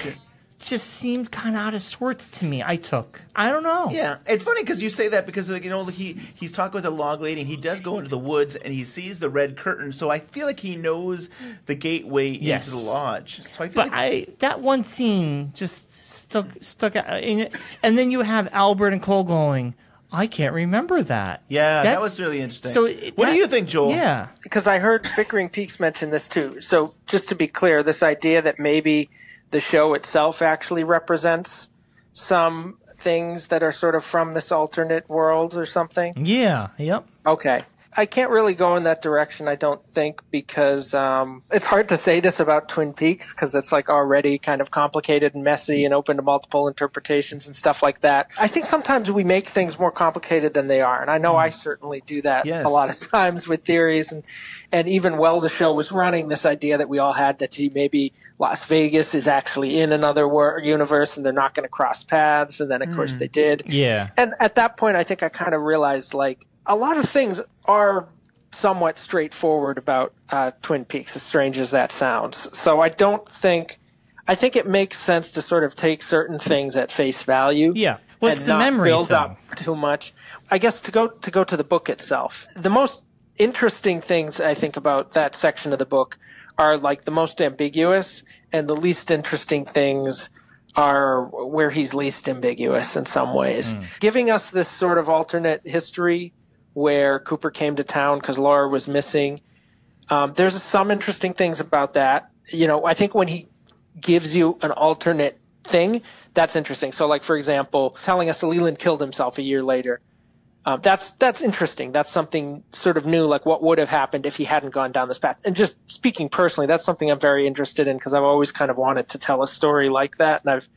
just seemed kind of out of sorts to me. I don't know. Yeah, it's funny because you say that because, like, you know, he's talking with a log lady and he does go into the woods and he sees the red curtain. So I feel like he knows the gateway into the lodge. So I feel that one scene just stuck out. And then you have Albert and Cole going, I can't remember that. Yeah, that That's- was really interesting. So what do you think, Joel? Yeah. Because I heard Bickering Peaks mention this too. So just to be clear, this idea that maybe the show itself actually represents some things that are sort of from this alternate world or something. Yeah. Yep. Okay. I can't really go in that direction, I don't think, because it's hard to say this about Twin Peaks because it's like already kind of complicated and messy and open to multiple interpretations and stuff like that. I think sometimes we make things more complicated than they are, and I know I certainly do that a lot of times with theories. And even while the show was running, this idea that we all had that maybe Las Vegas is actually in another universe and they're not going to cross paths, and then of course they did. Yeah. And at that point, I think I kind of realized like a lot of things are somewhat straightforward about Twin Peaks, as strange as that sounds. So I think it makes sense to sort of take certain things at face value. Yeah. Well, it's and the not memory build thing. up too much. I guess to go to the book itself, the most interesting things I think about that section of the book are like the most ambiguous, and the least interesting things are where he's least ambiguous in some ways. Giving us this sort of alternate history where Cooper came to town because Laura was missing. There's some interesting things about that. You know, I think when he gives you an alternate thing, that's interesting. So, like, for example, telling us Leland killed himself a year later. That's interesting. That's something sort of new, like what would have happened if he hadn't gone down this path. And just speaking personally, that's something I'm very interested in because I've always kind of wanted to tell a story like that, and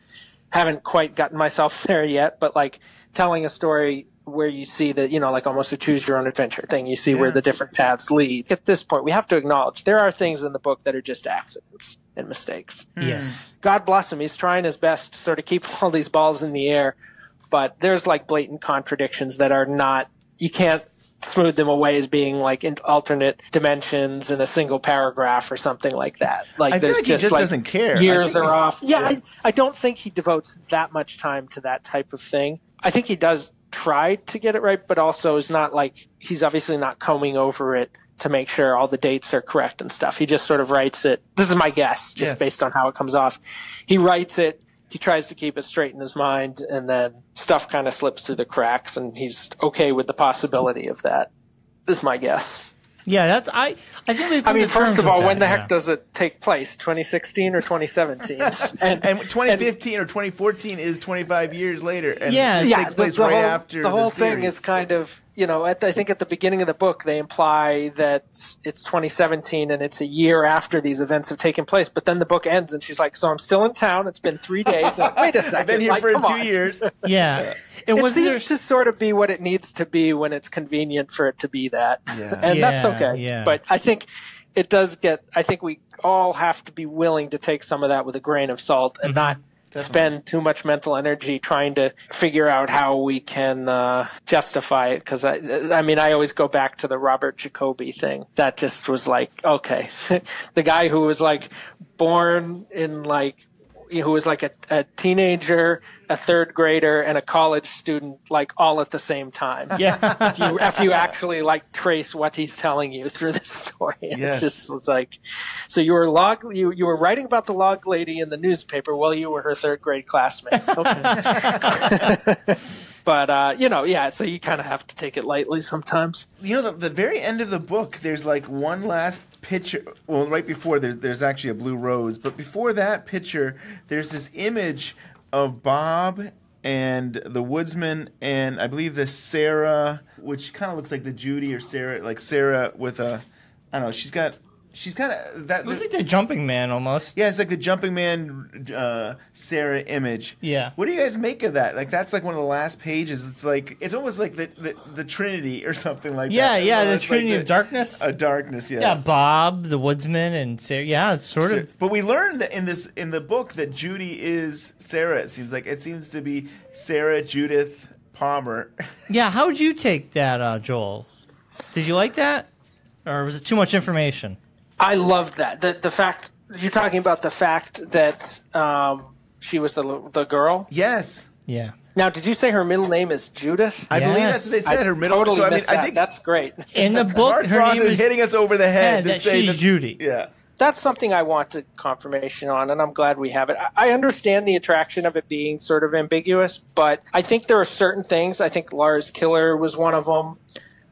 haven't quite gotten myself there yet. But like telling a story where you see that, you know, like almost a choose your own adventure thing. You see where the different paths lead. At this point, we have to acknowledge there are things in the book that are just accidents and mistakes. Yes. God bless him. He's trying his best to sort of keep all these balls in the air. But there's like blatant contradictions that are not, you can't smooth them away as being like in alternate dimensions in a single paragraph or something like that. Like I feel there's like he just doesn't care. Years are off. Yeah, I don't think he devotes that much time to that type of thing. I think he does try to get it right, but also is not like, he's obviously not combing over it to make sure all the dates are correct and stuff. He just sort of writes it. This is my guess, just based on how it comes off. He writes it. He tries to keep it straight in his mind, and then stuff kind of slips through the cracks, and he's okay with the possibility of that. This is my guess. Yeah, that's I think we've come to first terms of all, with when the that, heck does it take place? 2016 or 2017? and 2015 or 2014 is 25 years later. And Yeah, it takes place right after the whole thing series. is kind of, you know, I think at the beginning of the book they imply that it's 2017 and it's a year after these events have taken place. But then the book ends and she's like, "So I'm still in town. It's been 3 days. And, wait a second, I've been here like, for come 2 on." years. Yeah. It seems to sort of be what it needs to be when it's convenient for it to be that. And that's okay. Yeah. But I think it does I think we all have to be willing to take some of that with a grain of salt and not spend too much mental energy trying to figure out how we can justify it. Because, I mean, I always go back to the Robert Jacoby thing. That just was like, okay. The guy who was like born in like, who was like a teenager, a third grader, and a college student, like all at the same time. Yeah. if you actually like trace what he's telling you through the story, it just was like, so you were you were writing about the log lady in the newspaper while you were her third grade classmate. Okay. But, you know, so you kind of have to take it lightly sometimes. You know, the very end of the book, there's like one last picture. Well, right before, there's actually a blue rose. But before that picture, there's this image of Bob and the woodsman and I believe the Sarah, which kind of looks like the Judy or Sarah, like Sarah with a, I don't know, she's kind of that. Looks like the Jumping Man almost. Yeah, it's like the Jumping Man Sarah image. Yeah. What do you guys make of that? Like that's like one of the last pages. It's like it's almost like the Trinity or something like that. Yeah, the It's Trinity like of Darkness. Darkness, yeah. Yeah, Bob, the woodsman, and Sarah. Yeah, it's sort of. But we learned that in the book that Judy is Sarah. It seems to be Sarah Judith Palmer. Yeah, how would you take that, Joel? Did you like that, or was it too much information? I loved that. The fact you're talking about, the fact that she was the girl. Yes. Yeah. Now, did you say her middle name is Judith? I believe that's what they said. Her middle. Totally so, missed I that. think That's great. In the book, Mark her Frost name is hitting us over the head that saying she's Judy. Yeah. that's something I wanted confirmation on, and I'm glad we have it. I understand the attraction of it being sort of ambiguous, but I think there are certain things. I think Lara's killer was one of them,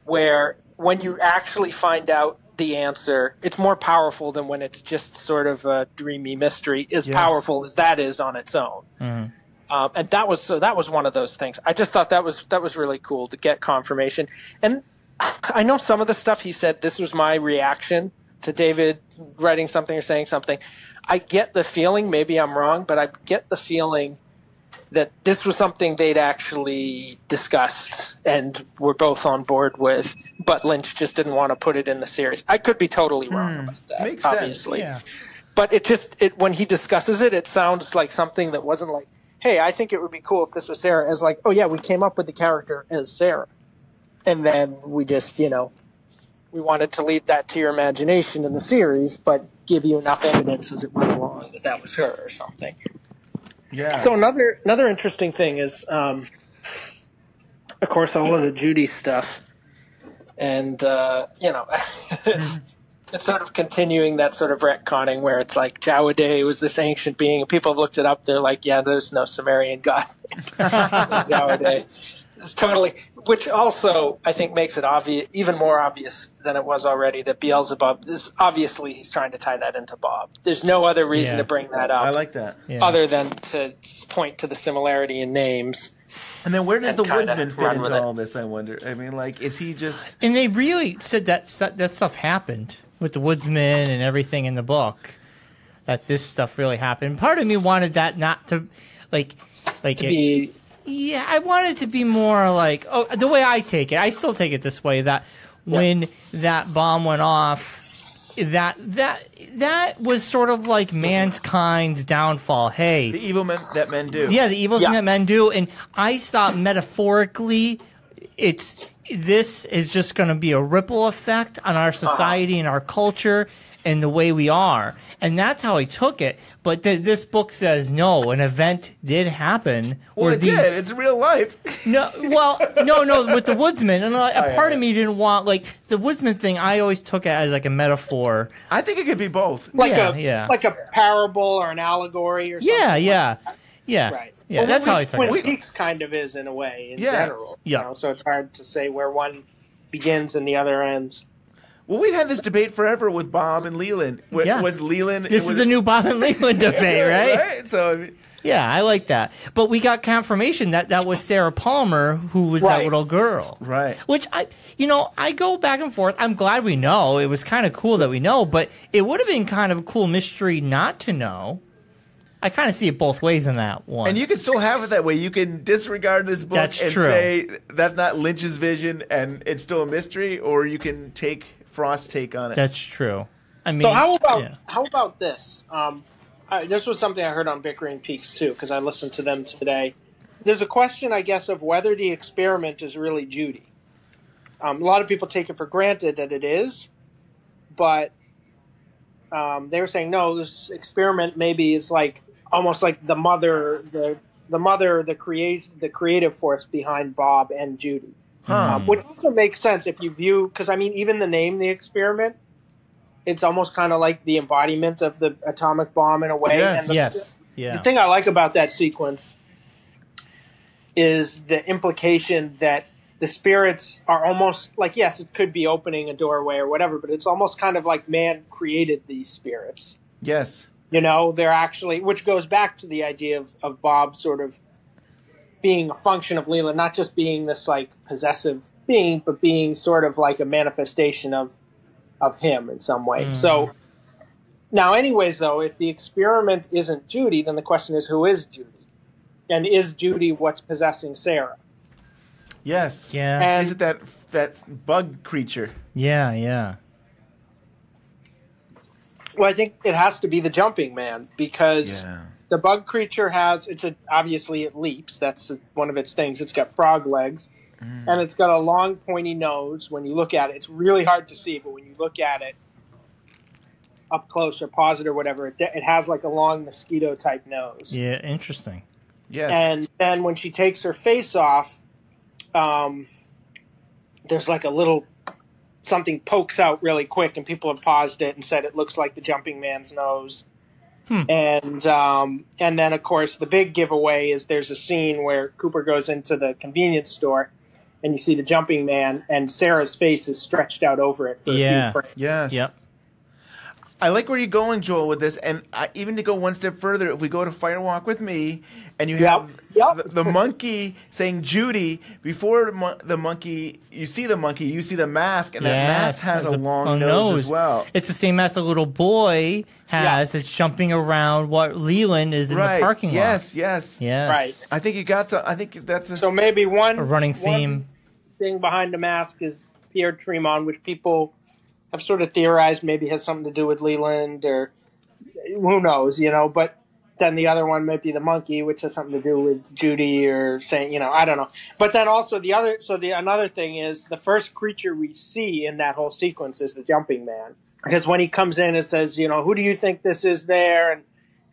where when you actually find out the answer, it's more powerful than when it's just sort of a dreamy mystery, as powerful as that is on its own. Mhm. And that was one of those things. I just thought that was really cool to get confirmation. And I know some of the stuff he said, this was my reaction to David writing something or saying something. I get the feeling, maybe I'm wrong, but I get the feeling that this was something they'd actually discussed and were both on board with, but Lynch just didn't want to put it in the series. I could be totally wrong about that, Makes obviously. sense. But when he discusses it, it sounds like something that wasn't like, hey, I think it would be cool if this was Sarah, as like, oh yeah, we came up with the character as Sarah. And then we just, we wanted to leave that to your imagination in the series, but give you enough evidence as it went along that was her or something. Yeah. So another interesting thing is, of course, all of the Judy stuff, and it's sort of continuing that sort of retconning where it's like Jowday was this ancient being, and people have looked it up. They're like, yeah, there's no Sumerian god named Jowday. It's totally, which also I think makes it obvious, even more obvious than it was already, that Beelzebub is obviously he's trying to tie that into Bob. There's no other reason to bring that up. I like that. Other than to point to the similarity in names. And then where does the woodsman fit into it. all this? I wonder. I mean, like, is he just? And they really said that stuff happened with the woodsman and everything in the book. That this stuff really happened. Part of me wanted that not to, be. Yeah, I want it to be more like the way I take it. I still take it this way, that when that bomb went off, that was sort of like mankind's downfall. Hey, the evil that men do. Yeah, the evil thing that men do. And I saw metaphorically, this is just going to be a ripple effect on our society and our culture and the way we are. And that's how I took it. But this book says, no, an event did happen. Well, it did. It's real life. No, with the woodsman. And part of me didn't want, the woodsman thing, I always took it as like a metaphor. I think it could be both. Like a parable or an allegory or something. Yeah. Right. Yeah, that's how I took it. Twin Peaks kind of is in a way, in general. Yeah. So it's hard to say where one begins and the other ends. Well, we've had this debate forever with Bob and Leland. Was Leland? This is the new Bob and Leland debate, right? Right. So, yeah, I like that. But we got confirmation that was Sarah Palmer who was that little girl. Right. Which I go back and forth. I'm glad we know. It was kind of cool that we know, but it would have been kind of a cool mystery not to know. I kind of see it both ways in that one. And you can still have it that way. You can disregard this book say that's not Lynch's vision and it's still a mystery, or you can take Frost's take on it. That's true. I mean, so how about this? This was something I heard on Bickering Peaks too, because I listened to them today. There's a question, I guess, of whether the experiment is really Judy. A lot of people take it for granted that it is, but they were saying no. This experiment maybe is like almost like the mother, the creative force behind Bob and Judy. Which also makes sense if you view, because I mean, even the name, the experiment, it's almost kind of like the embodiment of the atomic bomb in a way. Yes, and the thing I like about that sequence is the implication that the spirits are almost like, yes, it could be opening a doorway or whatever, but it's almost kind of like man created these spirits. Yes. They're actually, which goes back to the idea of Bob sort of being a function of Leland, not just being this like possessive being, but being sort of like a manifestation of him in some way. So now anyways, though, if the experiment isn't Judy, then the question is, who is Judy? And is Judy what's possessing Sarah? Yes. Yeah. And is it that bug creature? Yeah. Well, I think it has to be the jumping man, because the bug creature obviously it leaps. That's one of its things. It's got frog legs, and it's got a long pointy nose. When you look at it, it's really hard to see, but when you look at it up close or pause it or whatever, it has like a long mosquito type nose. Yeah, interesting. Yes. And then when she takes her face off, there's like a little something pokes out really quick, and people have paused it and said it looks like the jumping man's nose. And then, of course, the big giveaway is there's a scene where Cooper goes into the convenience store, and you see the jumping man, and Sarah's face is stretched out over it for a few frames. Yes. Yep. I like where you're going, Joel, with this, and even to go one step further, if we go to Firewalk with Me, and you have the monkey saying Judy, before the monkey, you see the mask, and that mask has a long nose as well. It's the same mask a little boy has that's jumping around what Leland is in the parking lot. Yes. Right. I think you got some. I think that's so maybe a running theme. Thing behind the mask is Pierre Tremont, which people have sort of theorized maybe has something to do with Leland, or who knows, but then the other one might be the monkey, which has something to do with Judy, or saying, I don't know. But then also another thing is the first creature we see in that whole sequence is the jumping man. Because when he comes in and says, who do you think this is there? And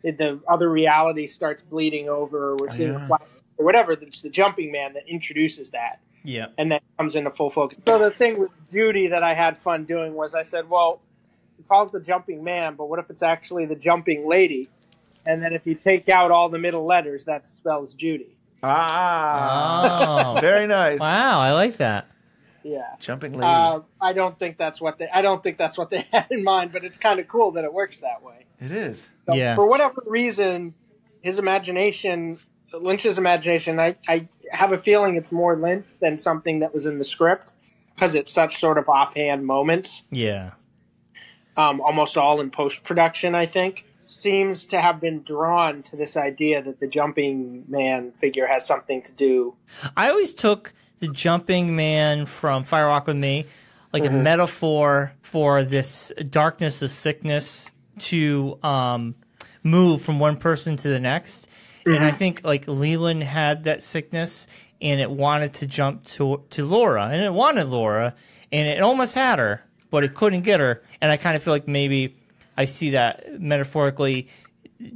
the other reality starts bleeding over, or we're seeing a flash, or whatever, it's the jumping man that introduces that. Yeah. And then comes into full focus. So the thing with Judy that I had fun doing was I said, well, you call it the jumping man, but what if it's actually the jumping lady? And then if you take out all the middle letters, that spells Judy. Very nice. Wow, I like that. Yeah. Jumping lady. I don't think that's what they had in mind, but it's kind of cool that it works that way. It is. So for whatever reason, Lynch's imagination, I have a feeling it's more Lynch than something that was in the script, because it's such sort of offhand moments. Yeah. Almost all in post-production, I think. Seems to have been drawn to this idea that the jumping man figure has something to do. I always took the jumping man from Firewalk with Me like a metaphor for this darkness, the sickness to move from one person to the next. And I think like Leland had that sickness, and it wanted to jump to Laura, and it wanted Laura, and it almost had her, but it couldn't get her. And I kind of feel like maybe I see that metaphorically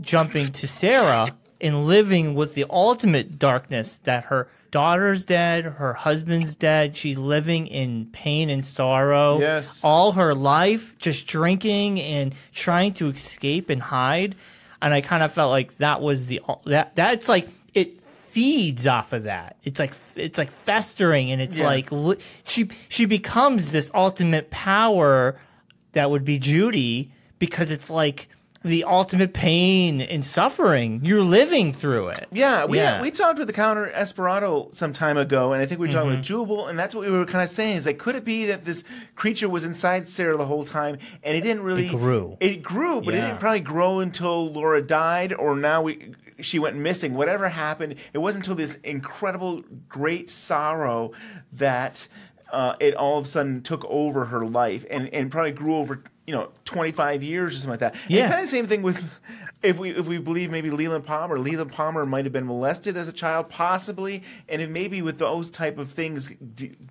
jumping to Sarah and living with the ultimate darkness, that her daughter's dead, her husband's dead, she's living in pain and sorrow all her life, just drinking and trying to escape and hide. And I kind of felt like that was that's like it feeds off of that. It's like festering, and it's like she becomes this ultimate power that would be Judy, because it's like the ultimate pain and suffering. You're living through it. Yeah, we talked with the Counter Esperanto some time ago, and I think we were talking with Jubal, and that's what we were kind of saying. Is like, could it be that this creature was inside Sarah the whole time, and it didn't really... It grew, but it didn't probably grow until Laura died, or she went missing. Whatever happened, it wasn't until this incredible, great sorrow that it all of a sudden took over her life, and probably grew over 25 years or something like that. Yeah. And kind of the same thing with, if we believe maybe Leland Palmer might have been molested as a child, possibly, and it maybe with those type of things,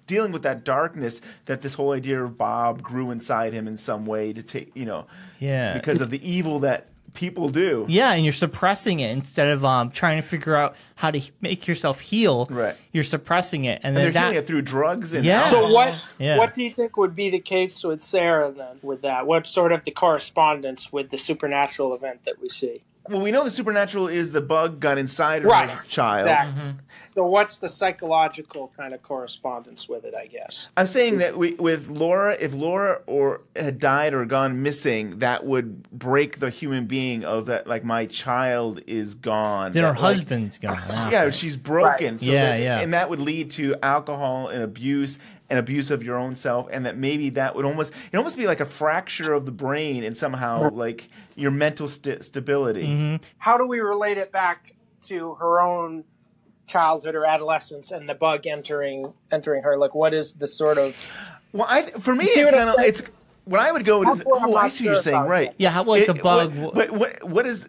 dealing with that darkness, that this whole idea of Bob grew inside him in some way to take, because of the evil that people do. Yeah, and you're suppressing it instead of trying to figure out how to make yourself heal. Right. You're suppressing it, and they're healing it through drugs and alcohol. So what do you think would be the case with Sarah then? With that, what's sort of the correspondence with the supernatural event that we see? Well, we know the supernatural is the bug got inside her as a child. Exactly. So what's the psychological kind of correspondence with it, I guess? I'm saying that with Laura, if Laura had died or gone missing, that would break the human being of that, like, my child is gone. Then her husband's gone. Yeah, she's broken. Right. So and that would lead to alcohol and abuse of your own self, and that maybe that would almost be like a fracture of the brain, and somehow like your mental stability. How do we relate it back to her own childhood or adolescence and the bug entering her? Like, what is the sort of... Well, for me, it's kind of... It's what I would go with is... Oh, I see what you're saying, right. Yeah, how was the bug... What is...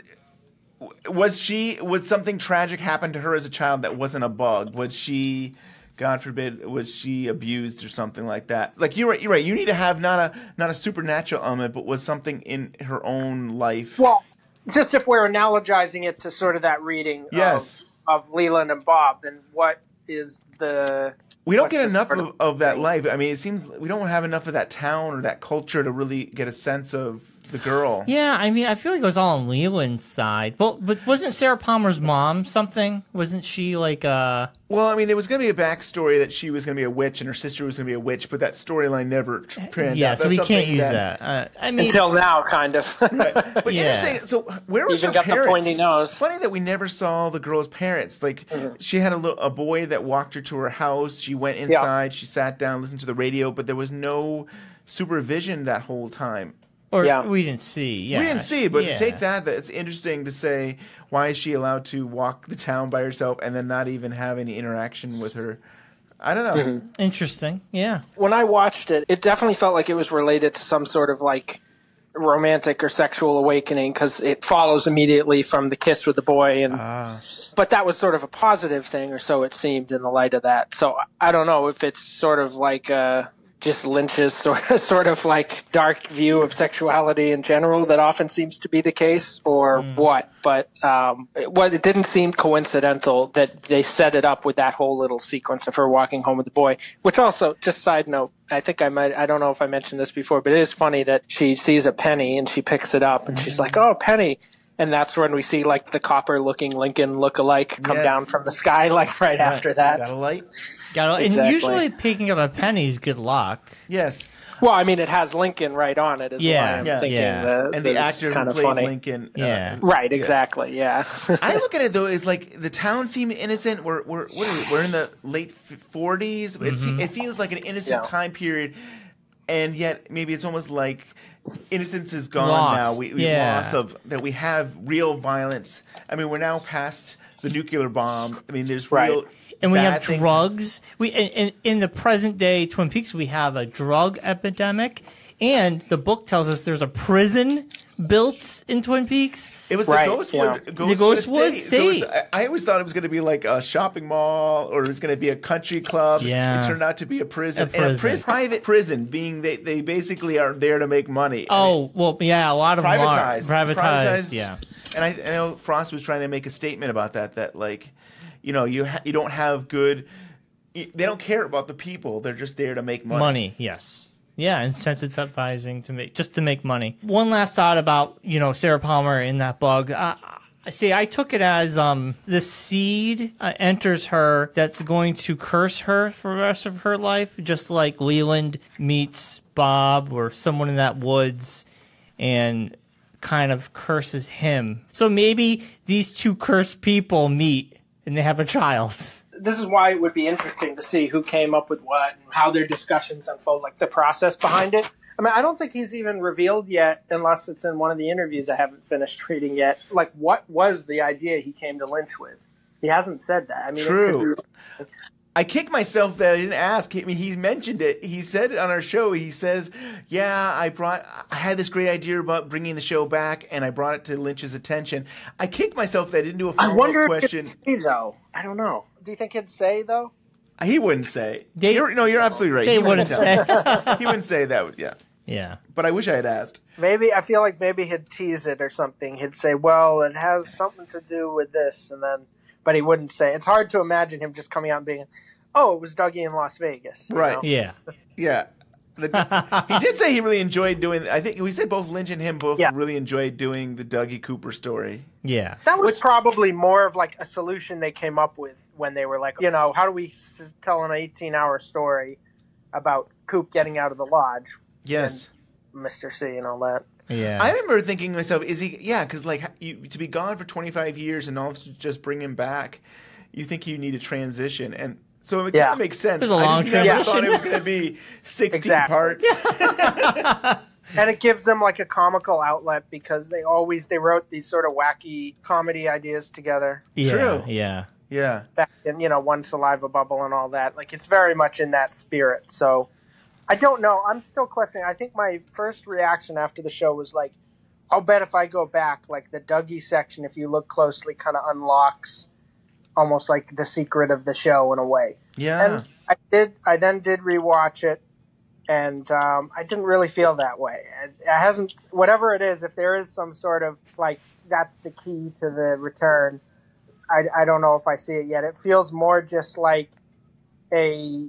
Was something tragic happen to her as a child that wasn't a bug? Was she... God forbid, was she abused or something like that? Like, you're right. You need to have not a supernatural element, but was something in her own life. Well, just if we're analogizing it to sort of that reading of Leland and Bob, then what is the We don't get enough of that life. I mean, it seems we don't have enough of that town or that culture to really get a sense of the girl. Yeah, I mean, I feel like it was all on Leland's side. Well, but wasn't Sarah Palmer's mom something? Wasn't she like Well, I mean, there was going to be a backstory that she was going to be a witch and her sister was going to be a witch, but that storyline never panned out. Yeah, so we can't use that. that. I mean, until now, kind of. Right. But interesting. So where was Even her got parents? the pointy nose. Funny that we never saw the girl's parents. Like she had a boy that walked her to her house. She went inside. She sat down, listened to the radio, but there was no supervision that whole time. Or we didn't see. Yeah. We didn't see, but to take that, it's interesting to say, why is she allowed to walk the town by herself and then not even have any interaction with her? I don't know. Interesting. Yeah. When I watched it, it definitely felt like it was related to some sort of like romantic or sexual awakening because it follows immediately from the kiss with the boy. But that was sort of a positive thing, or so it seemed in the light of that. So I don't know if it's sort of like just Lynch's sort of like dark view of sexuality in general that often seems to be the case, or what. But it didn't seem coincidental that they set it up with that whole little sequence of her walking home with the boy. Which also, just side note, I don't know if I mentioned this before, but it is funny that she sees a penny and she picks it up and she's like, "Oh, penny." And that's when we see like the copper-looking Lincoln look-alike come down from the sky, like right after that. Got a light? And usually picking up a penny is good luck. Yes. Well, I mean, it has Lincoln right on it. Is why I'm thinking and the actor kind who of played funny. Lincoln. Right. Exactly. Yeah. I look at it though as like the town seemed innocent. We're in the late 40s. It feels like an innocent time period, and yet maybe it's almost like innocence is gone now. We lost that we have real violence. I mean, we're now past the nuclear bomb. I mean, there's real. And we have drugs. In the present day Twin Peaks, we have a drug epidemic, and the book tells us there's a prison built in Twin Peaks. It was the Ghostwood Estate. So I always thought it was going to be like a shopping mall or it was going to be a country club. Yeah. It turned out to be a prison. And a private prison, being they basically are there to make money. A lot of them are. Privatized, yeah. And I know Frost was trying to make a statement about that like, you know, you don't have good. They don't care about the people. They're just there to make money. Money, yes. Yeah, incentivizing to make money. One last thought about Sarah Palmer in that bug. I took it as the seed enters her that's going to curse her for the rest of her life, just like Leland meets Bob or someone in that woods and kind of curses him. So maybe these two cursed people meet and they have a child. This is why it would be interesting to see who came up with what and how their discussions unfold, like the process behind it. I mean, I don't think he's even revealed yet, unless it's in one of the interviews I haven't finished reading yet, like what was the idea he came to Lynch with. He hasn't said that. I mean, true. I kick myself that I didn't ask. I mean, he mentioned it. He said it on our show. He says, I had this great idea about bringing the show back, and I brought it to Lynch's attention. I kicked myself that I didn't do a follow-up question. If he'd say, though. I don't know. Do you think he'd say, though? He wouldn't say. You're absolutely right. They wouldn't say. He wouldn't say that. Yeah. Yeah. But I wish I had asked. I feel like maybe he'd tease it or something. He'd say, well, it has something to do with this, and then... But he wouldn't say. It's hard to imagine him just coming out and being, oh, it was Dougie in Las Vegas. Right. Know? Yeah. Yeah. He did say he really enjoyed doing. I think we said both Lynch and him really enjoyed doing the Dougie Cooper story. Yeah, that was probably more of like a solution they came up with when they were like, how do we tell an 18-hour story about Coop getting out of the lodge? Yes, and Mr. C and all that. Yeah, I remember thinking to myself, is he? Yeah, because like to be gone for 25 years and all just bring him back, you think you need a transition and. So it kind of makes sense. It was a long transition. I thought it was going to be 16 parts. And it gives them like a comical outlet because they wrote these sort of wacky comedy ideas together. Yeah, True. Yeah. Back in, One Saliva Bubble and all that. Like it's very much in that spirit. So I don't know. I'm still questioning. I think my first reaction after the show was like, I'll bet if I go back, like the Dougie section, if you look closely, kind of unlocks almost like the secret of the show in a way. Yeah. And I then did rewatch it, and I didn't really feel that way. It hasn't, whatever it is, if there is some sort of like that's the key to the return, I don't know if I see it yet. It feels more just like a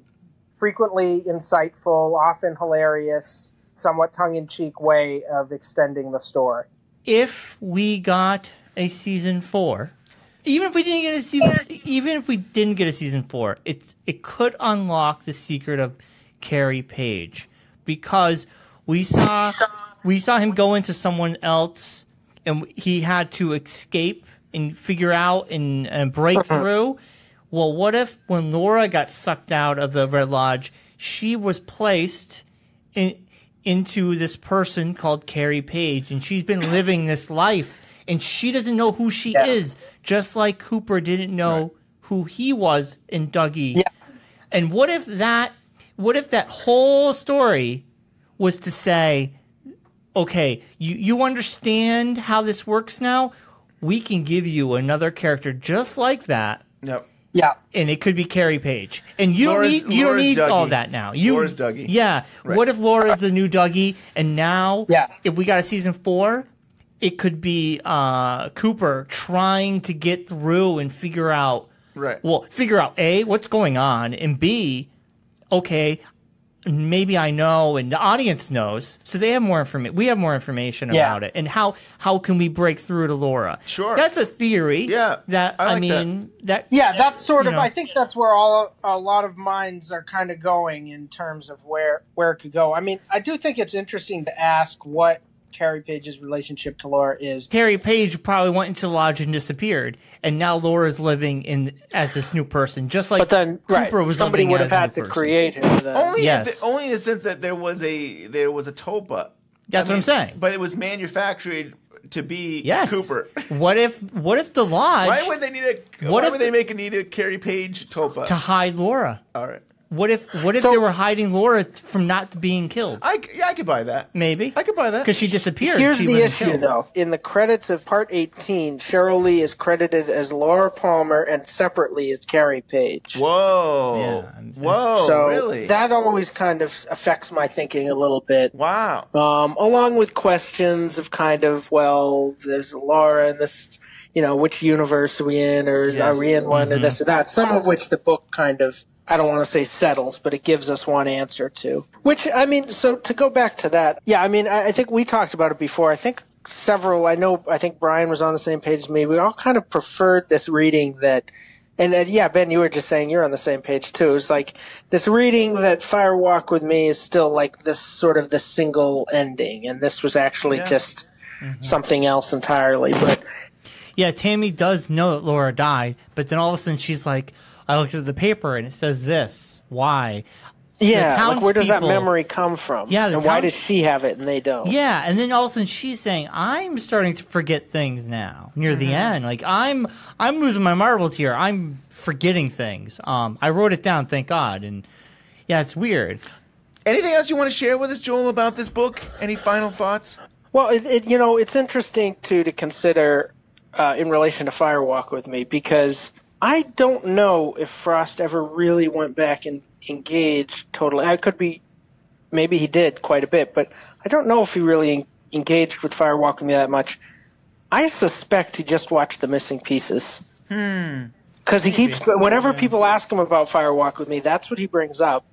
frequently insightful, often hilarious, somewhat tongue-in-cheek way of extending the story. If we got a season 4, even if we didn't get a season 4, it could unlock the secret of Carrie Page, because we saw him go into someone else and he had to escape and figure out and break through. Well, what if when Laura got sucked out of the Red Lodge, she was placed into this person called Carrie Page, and she's been living this life, and she doesn't know who she is, just like Cooper didn't know who he was in Dougie. Yeah. And what if that whole story was to say, okay, you understand how this works now? We can give you another character just like that. Yep. Yeah. And it could be Carrie Page. And you don't need all that now. Laura's Dougie. Yeah. Right. What if Laura's the new Dougie, and now if we got a season 4, it could be Cooper trying to get through and figure out A, what's going on, and B, okay, maybe I know and the audience knows, so they have more information. We have more information about it, and how can we break through to Laura? Sure, that's a theory. Yeah, that I mean that. That's sort of. I think that's where a lot of minds are kind of going in terms of where it could go. I mean, I do think it's interesting to ask what Carrie Page's relationship to Laura is. Carrie Page probably went into the lodge and disappeared, and now Laura's living as this new person, just like Cooper was. Somebody living would as have a had new to person. create him. Only in the sense that there was a Tulpa. That's what I'm saying. But it was manufactured to be Cooper. What if the lodge? Why would they need a Carrie Page Tulpa to hide Laura? All right. What if they were hiding Laura from not being killed? I could buy that. Maybe. I could buy that. Because she disappeared. Here's she the issue, killed. though. In the credits of Part 18, Cheryl Lee is credited as Laura Palmer and separately as Carrie Page. Whoa. Whoa, so really? That always kind of affects my thinking a little bit. Wow. Along with questions of kind of, well, there's Laura in this, which universe are we in, or are we in one, or this or that, some of which the book kind of, I don't want to say settles, but it gives us one answer to. Which, I mean, so to go back to that, I think we talked about it before. I think Bryon was on the same page as me. We all kind of preferred this reading that, and Ben, you were just saying you're on the same page too. It's like this reading that Fire Walk with Me is still like this sort of the single ending, and this was actually just something else entirely. But Tammy does know that Laura died, but then all of a sudden she's like, I looked at the paper and it says this. Why? Yeah, like where does that memory come from? Yeah, and why does she have it and they don't? Yeah, and then all of a sudden she's saying, I'm starting to forget things now near the end. Like I'm losing my marbles here. I'm forgetting things. I wrote it down, thank God. And it's weird. Anything else you want to share with us, Joel, about this book? Any final thoughts? Well, it's interesting to consider in relation to Fire Walk with Me, because I don't know if Frost ever really went back and engaged totally. I could be, maybe he did quite a bit, but I don't know if he really engaged with Fire Walk with Me that much. I suspect he just watched the missing pieces. Because he keeps, whenever people ask him about Fire Walk with Me, that's what he brings up.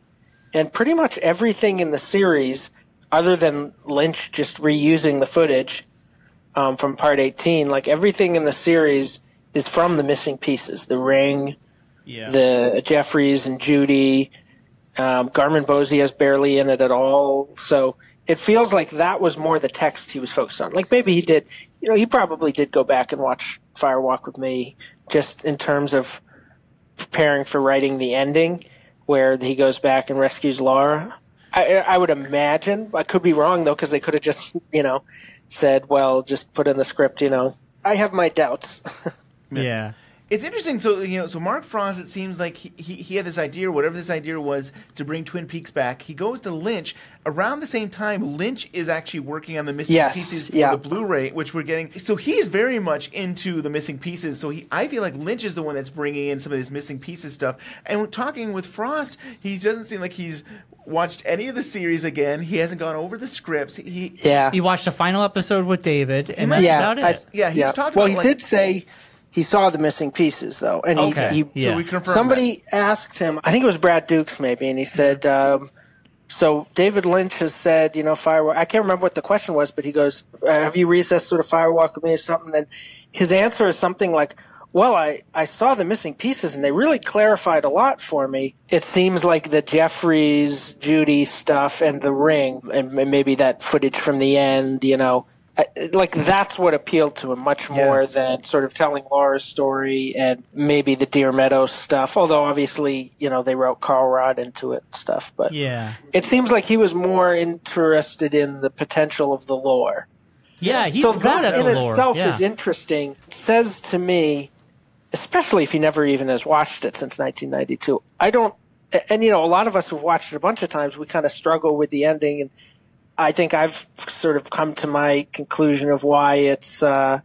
And pretty much everything in the series, other than Lynch just reusing the footage from Part 18, like everything in the series is from the missing pieces. The ring, the Jeffries and Judy, Garmin Bozia's barely in it at all. So it feels like that was more the text he was focused on. Like maybe he did, he probably did go back and watch Fire Walk with Me just in terms of preparing for writing the ending where he goes back and rescues Laura. I would imagine. I could be wrong, though, because they could have just, said, well, just put in the script, I have my doubts. Yeah. It's interesting. So, so Mark Frost, it seems like he had this idea, whatever this idea was, to bring Twin Peaks back. He goes to Lynch. Around the same time, Lynch is actually working on the missing pieces for the Blu-ray, which we're getting. So he is very much into the missing pieces. So I feel like Lynch is the one that's bringing in some of this missing pieces stuff. And talking with Frost, he doesn't seem like he's watched any of the series again. He hasn't gone over the scripts. He watched the final episode with David, and that's about it. He's talked about. Well, he did say he saw the missing pieces, though. And So we confirmed somebody asked him, I think it was Brad Dukes maybe, and he said, so David Lynch has said, Firewalk. I can't remember what the question was, but he goes, have you reassessed sort of Firewalk with me or something? And his answer is something like, well, I saw the missing pieces, and they really clarified a lot for me. It seems like the Jeffries, Judy stuff and the ring, and maybe that footage from the end, like that's what appealed to him much more than sort of telling Laura's story and maybe the Deer Meadows stuff. Although obviously, they wrote Carl Rod into it and stuff. But it seems like he was more interested in the potential of the lore. Yeah, he's so good that at in the lore. itself Yeah. is interesting. It says to me, especially if he never even has watched it since 1992. I don't, and a lot of us who've watched it a bunch of times, we kind of struggle with the ending, and I think I've sort of come to my conclusion of why it's, I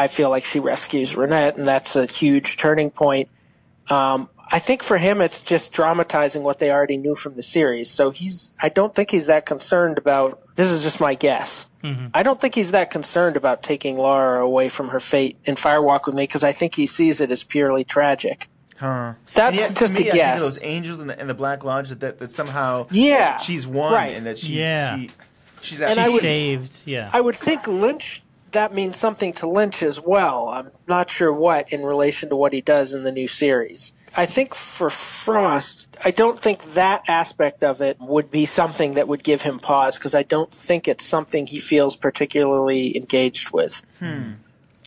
feel like she rescues Renette, and that's a huge turning point. I think for him, it's just dramatizing what they already knew from the series. So I don't think he's that concerned about, this is just my guess. Mm-hmm. I don't think he's that concerned about taking Laura away from her fate in Firewalk with Me, because I think he sees it as purely tragic. Huh. That's yet, just to me, a I guess. think those angels in the Black Lodge that somehow she's won right. and that she's she's actually saved. Yeah, I would think Lynch, that means something to Lynch as well. I'm not sure what in relation to what he does in the new series. I think for Frost, I don't think that aspect of it would be something that would give him pause, because I don't think it's something he feels particularly engaged with.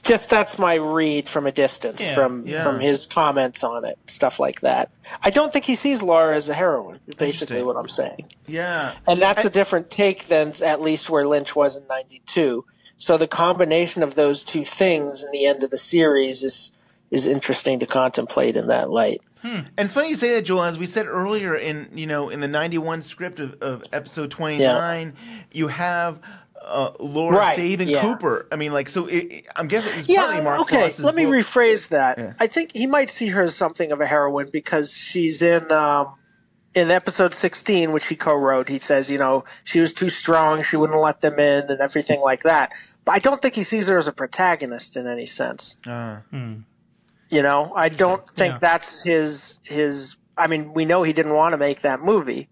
Just that's my read from a distance, from his comments on it, stuff like that. I don't think he sees Laura as a heroine, is basically what I'm saying. Yeah. And that's a different take than at least where Lynch was in 92. So the combination of those two things in the end of the series is interesting to contemplate in that light. And it's funny you say that, Joel. As we said earlier, in the 91 script of episode 29, you have Laura saving Cooper. I mean, I'm guessing it's probably Mark Frost's let me book. rephrase that. Yeah. I think he might see her as something of a heroine because she's in episode 16, which he co-wrote. He says, she was too strong, she wouldn't let them in, and everything like that. But I don't think he sees her as a protagonist in any sense. I don't think that's his. I mean, we know he didn't want to make that movie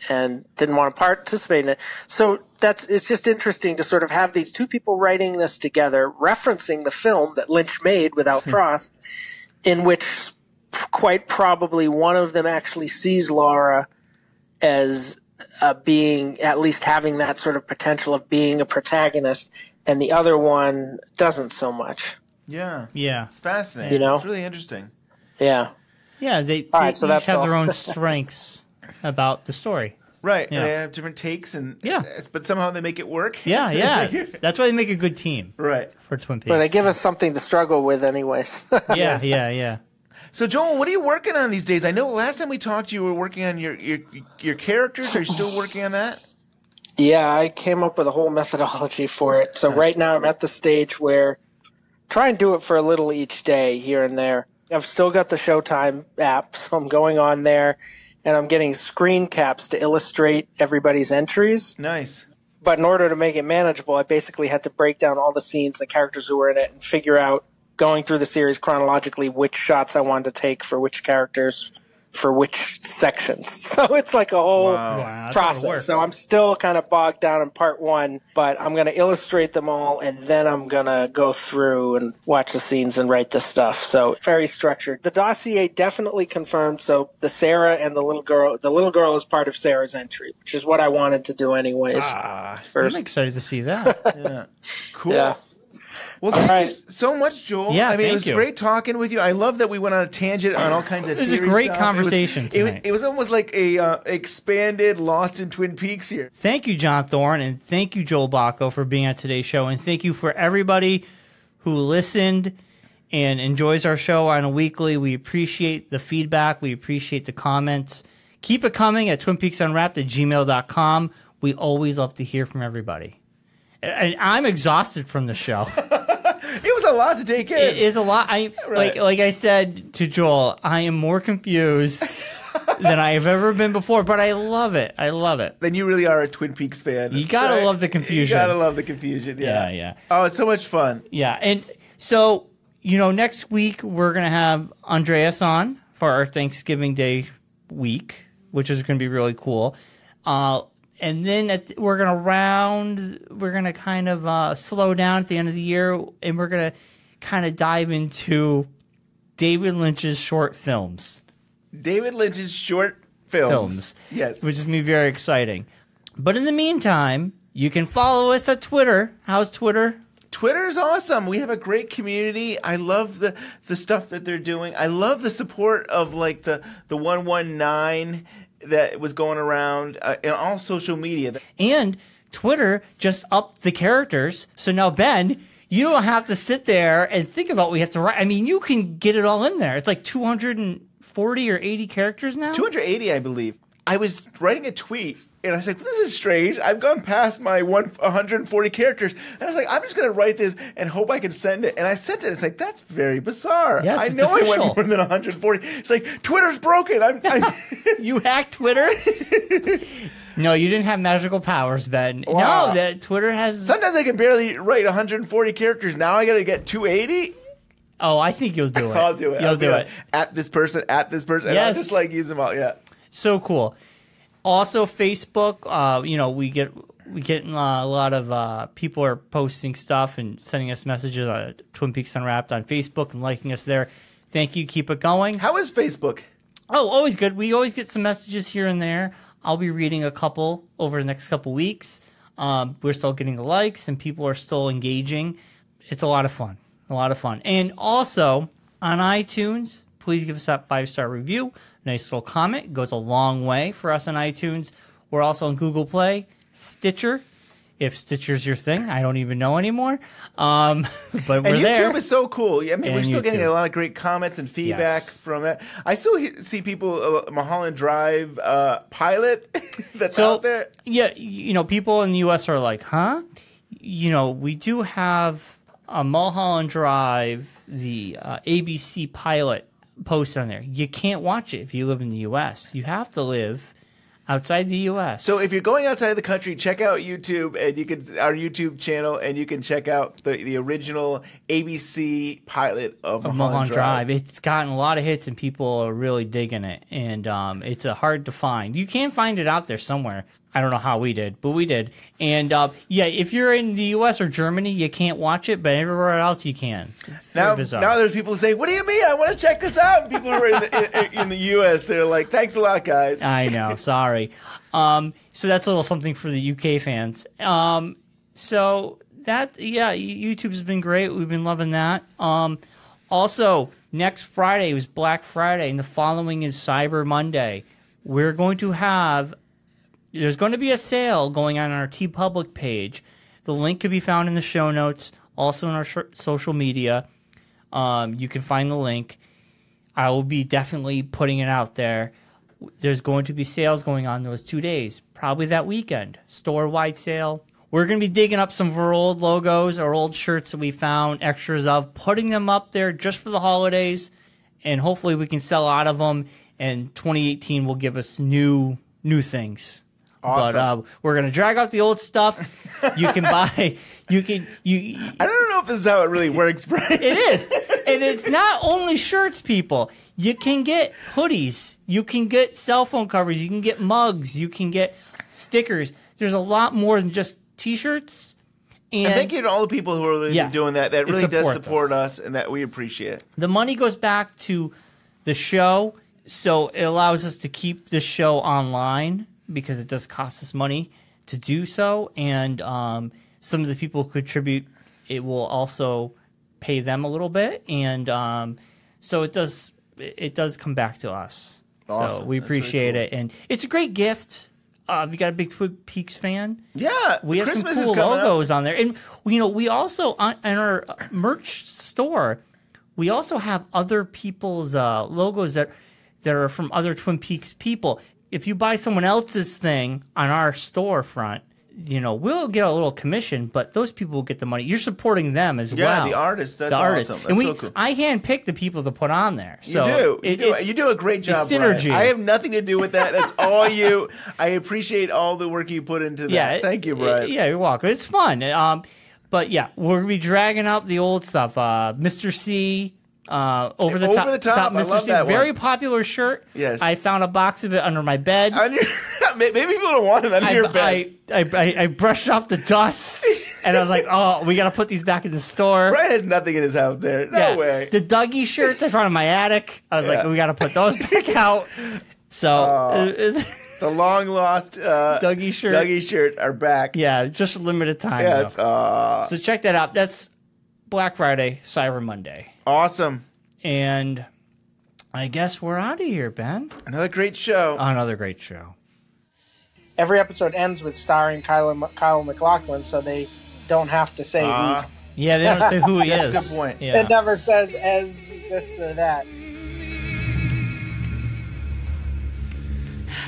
and didn't want to participate in it. So it's just interesting to sort of have these two people writing this together, referencing the film that Lynch made without Frost, in which quite probably one of them actually sees Laura as being, at least having that sort of potential of being a protagonist, and the other one doesn't so much. Yeah. It's fascinating. It's really interesting. Yeah. Yeah, they so each that's have all. their own strengths about the story. Right. Yeah. They have different takes, but somehow they make it work. Yeah. That's why they make a good team. Right. For Twin Peaks. But they give us something to struggle with anyways. Yeah. So, Joel, what are you working on these days? I know last time we talked, you were working on your characters. Are you still working on that? Yeah, I came up with a whole methodology for it. So right now I'm at the stage where try and do it for a little each day here and there. I've still got the Showtime app, so I'm going on there, and I'm getting screen caps to illustrate everybody's entries. Nice. But in order to make it manageable, I basically had to break down all the scenes, the characters who were in it, and figure out, going through the series chronologically, which shots I wanted to take for which characters for which sections. So it's like a whole process. So I'm still kind of bogged down in part one, but I'm going to illustrate them all, and then I'm going to go through and watch the scenes and write the stuff. So very structured. The dossier definitely confirmed. So the Sarah and the little girl is part of Sarah's entry, which is what I wanted to do anyways. I'm excited to see that. Yeah. Cool. Yeah. Well, thank you so much, Joel. Yeah, I mean, thank it was you. great talking with you. I love that we went on a tangent on all kinds of It was a theory great stuff. conversation tonight. It was almost like a expanded Lost in Twin Peaks here. Thank you, John Thorne, and thank you, Joel Bocko, for being on today's show. And thank you for everybody who listened and enjoys our show on a weekly. We appreciate the feedback. We appreciate the comments. Keep it coming at twinpeaksunwrapped@gmail.com. We always love to hear from everybody. And I'm exhausted from the show. It was a lot to take in. It is a lot. Right. Like I said to Joel, I am more confused than I have ever been before, but I love it. I love it. Then you really are a Twin Peaks fan. You gotta love the confusion. You gotta love the confusion. Yeah. Yeah. Oh, it's so much fun. Yeah, and so next week we're going to have Andreas on for our Thanksgiving Day week, which is going to be really cool. And then we're going to kind of slow down at the end of the year, and we're going to kind of dive into David Lynch's short films. David Lynch's short films. Yes. Which is going to be very exciting. But in the meantime, you can follow us at Twitter. How's Twitter? Twitter is awesome. We have a great community. I love the stuff that they're doing. I love the support of like the 119 that was going around in all social media. And Twitter just upped the characters. So now, Ben, you don't have to sit there and think about what we have to write. I mean, you can get it all in there. It's like 240 or 80 characters now? 280, I believe. I was writing a tweet, and I was like, this is strange. I've gone past my 140 characters. And I was like, I'm just going to write this and hope I can send it. And I sent it. It's like, that's very bizarre. Yes, I know official. I went more than 140. It's like, Twitter's broken. You hacked Twitter? No, you didn't have magical powers, Ben. Wow. No, that Twitter has... Sometimes I can barely write 140 characters. Now I got to get 280? Oh, I think you'll do it. I'll do it. You'll do it. At this person. Yes. And I'll just like use them all. Yeah. So cool. Also, Facebook, we get a lot of people are posting stuff and sending us messages on Twin Peaks Unwrapped on Facebook and liking us there. Thank you. Keep it going. How is Facebook? Oh, always good. We always get some messages here and there. I'll be reading a couple over the next couple weeks. We're still getting the likes and people are still engaging. It's a lot of fun. And also on iTunes, please give us that 5-star review. Nice little comment. It goes a long way for us on iTunes. We're also on Google Play, Stitcher. If Stitcher's your thing, I don't even know anymore. But we're and there. YouTube is so cool. I mean, we're still YouTube. getting a lot of great comments and feedback from that. I still see people, Mulholland Drive pilot that's out there. Yeah, people in the U.S. are like, huh? We do have a Mulholland Drive, the ABC pilot posted on there. You can't watch it if you live in the U.S. You have to live outside the U.S. So if you're going outside of the country, check out YouTube and our YouTube channel, and you can check out the original ABC pilot of Mulholland Drive. It's gotten a lot of hits, and people are really digging it. And it's hard to find. You can find it out there somewhere. I don't know how we did, but we did. And if you're in the U.S. or Germany, you can't watch it, but everywhere else you can. Now there's people saying, "What do you mean? I want to check this out." And people who are in the U.S., they're like, "Thanks a lot, guys." I know. Sorry. So that's a little something for the UK fans. So that YouTube has been great. We've been loving that. Also, next Friday was Black Friday, and the following is Cyber Monday. We're going to have. There's going to be a sale going on our TeePublic page. The link can be found in the show notes, also in our social media. You can find the link. I will be definitely putting it out there. There's going to be sales going on those 2 days, probably that weekend. Store-wide sale. We're going to be digging up some of our old logos, our old shirts that we found, extras of, putting them up there just for the holidays, and hopefully we can sell out of them, and 2018 will give us new things. Awesome. But we're gonna drag out the old stuff. You can buy. I don't know if this is how it really works, Brian. It is, and it's not only shirts, people. You can get hoodies. You can get cell phone covers. You can get mugs. You can get stickers. There's a lot more than just T-shirts. And thank you to all the people who are really doing that. That really does support us, and that we appreciate it. The money goes back to the show, so it allows us to keep the show online, because it does cost us money to do so, and some of the people who contribute, it will also pay them a little bit, and so it does come back to us. Awesome. So we appreciate it, and it's a great gift. If you got a big Twin Peaks fan, we have Christmas some cool is coming logos up. on there, and we also in our merch store, we also have other people's logos that are from other Twin Peaks people. If you buy someone else's thing on our storefront, we'll get a little commission, but those people will get the money. You're supporting them as well. Yeah, the artists. That's awesome. That's so cool. I handpick the people to put on there. So You do a great job, it's synergy. Brian. I have nothing to do with that. That's all you. I appreciate all the work you put into that. Thank you, Brian. Yeah, you're welcome. It's fun. But yeah, we're gonna be dragging out the old stuff. Mr. C, over the top. I Mr. love C, that one. very popular shirt. Yes. I found a box of it under my bed. Maybe people don't want it under your bed. I brushed off the dust, and I was like, "Oh, we got to put these back in the store." Brian has nothing in his house there. No way. The Dougie shirts I found in my attic. I was like, "We got to put those back out." So the long lost Dougie shirt are back. Yeah, just a limited time. Yes. So check that out. That's Black Friday, Cyber Monday. Awesome. And I guess we're out of here, Ben. Another great show. Another great show. Every episode ends with starring Kyle MacLachlan, so they don't have to say who's. Yeah, they don't say who he is. That's a good point. Yeah. It never says as this or that.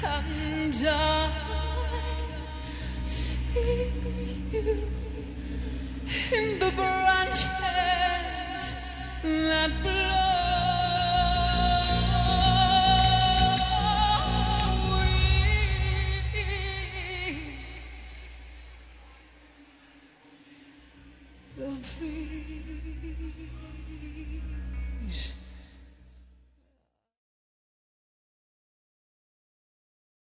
And I see you in the branches that blow. The breeze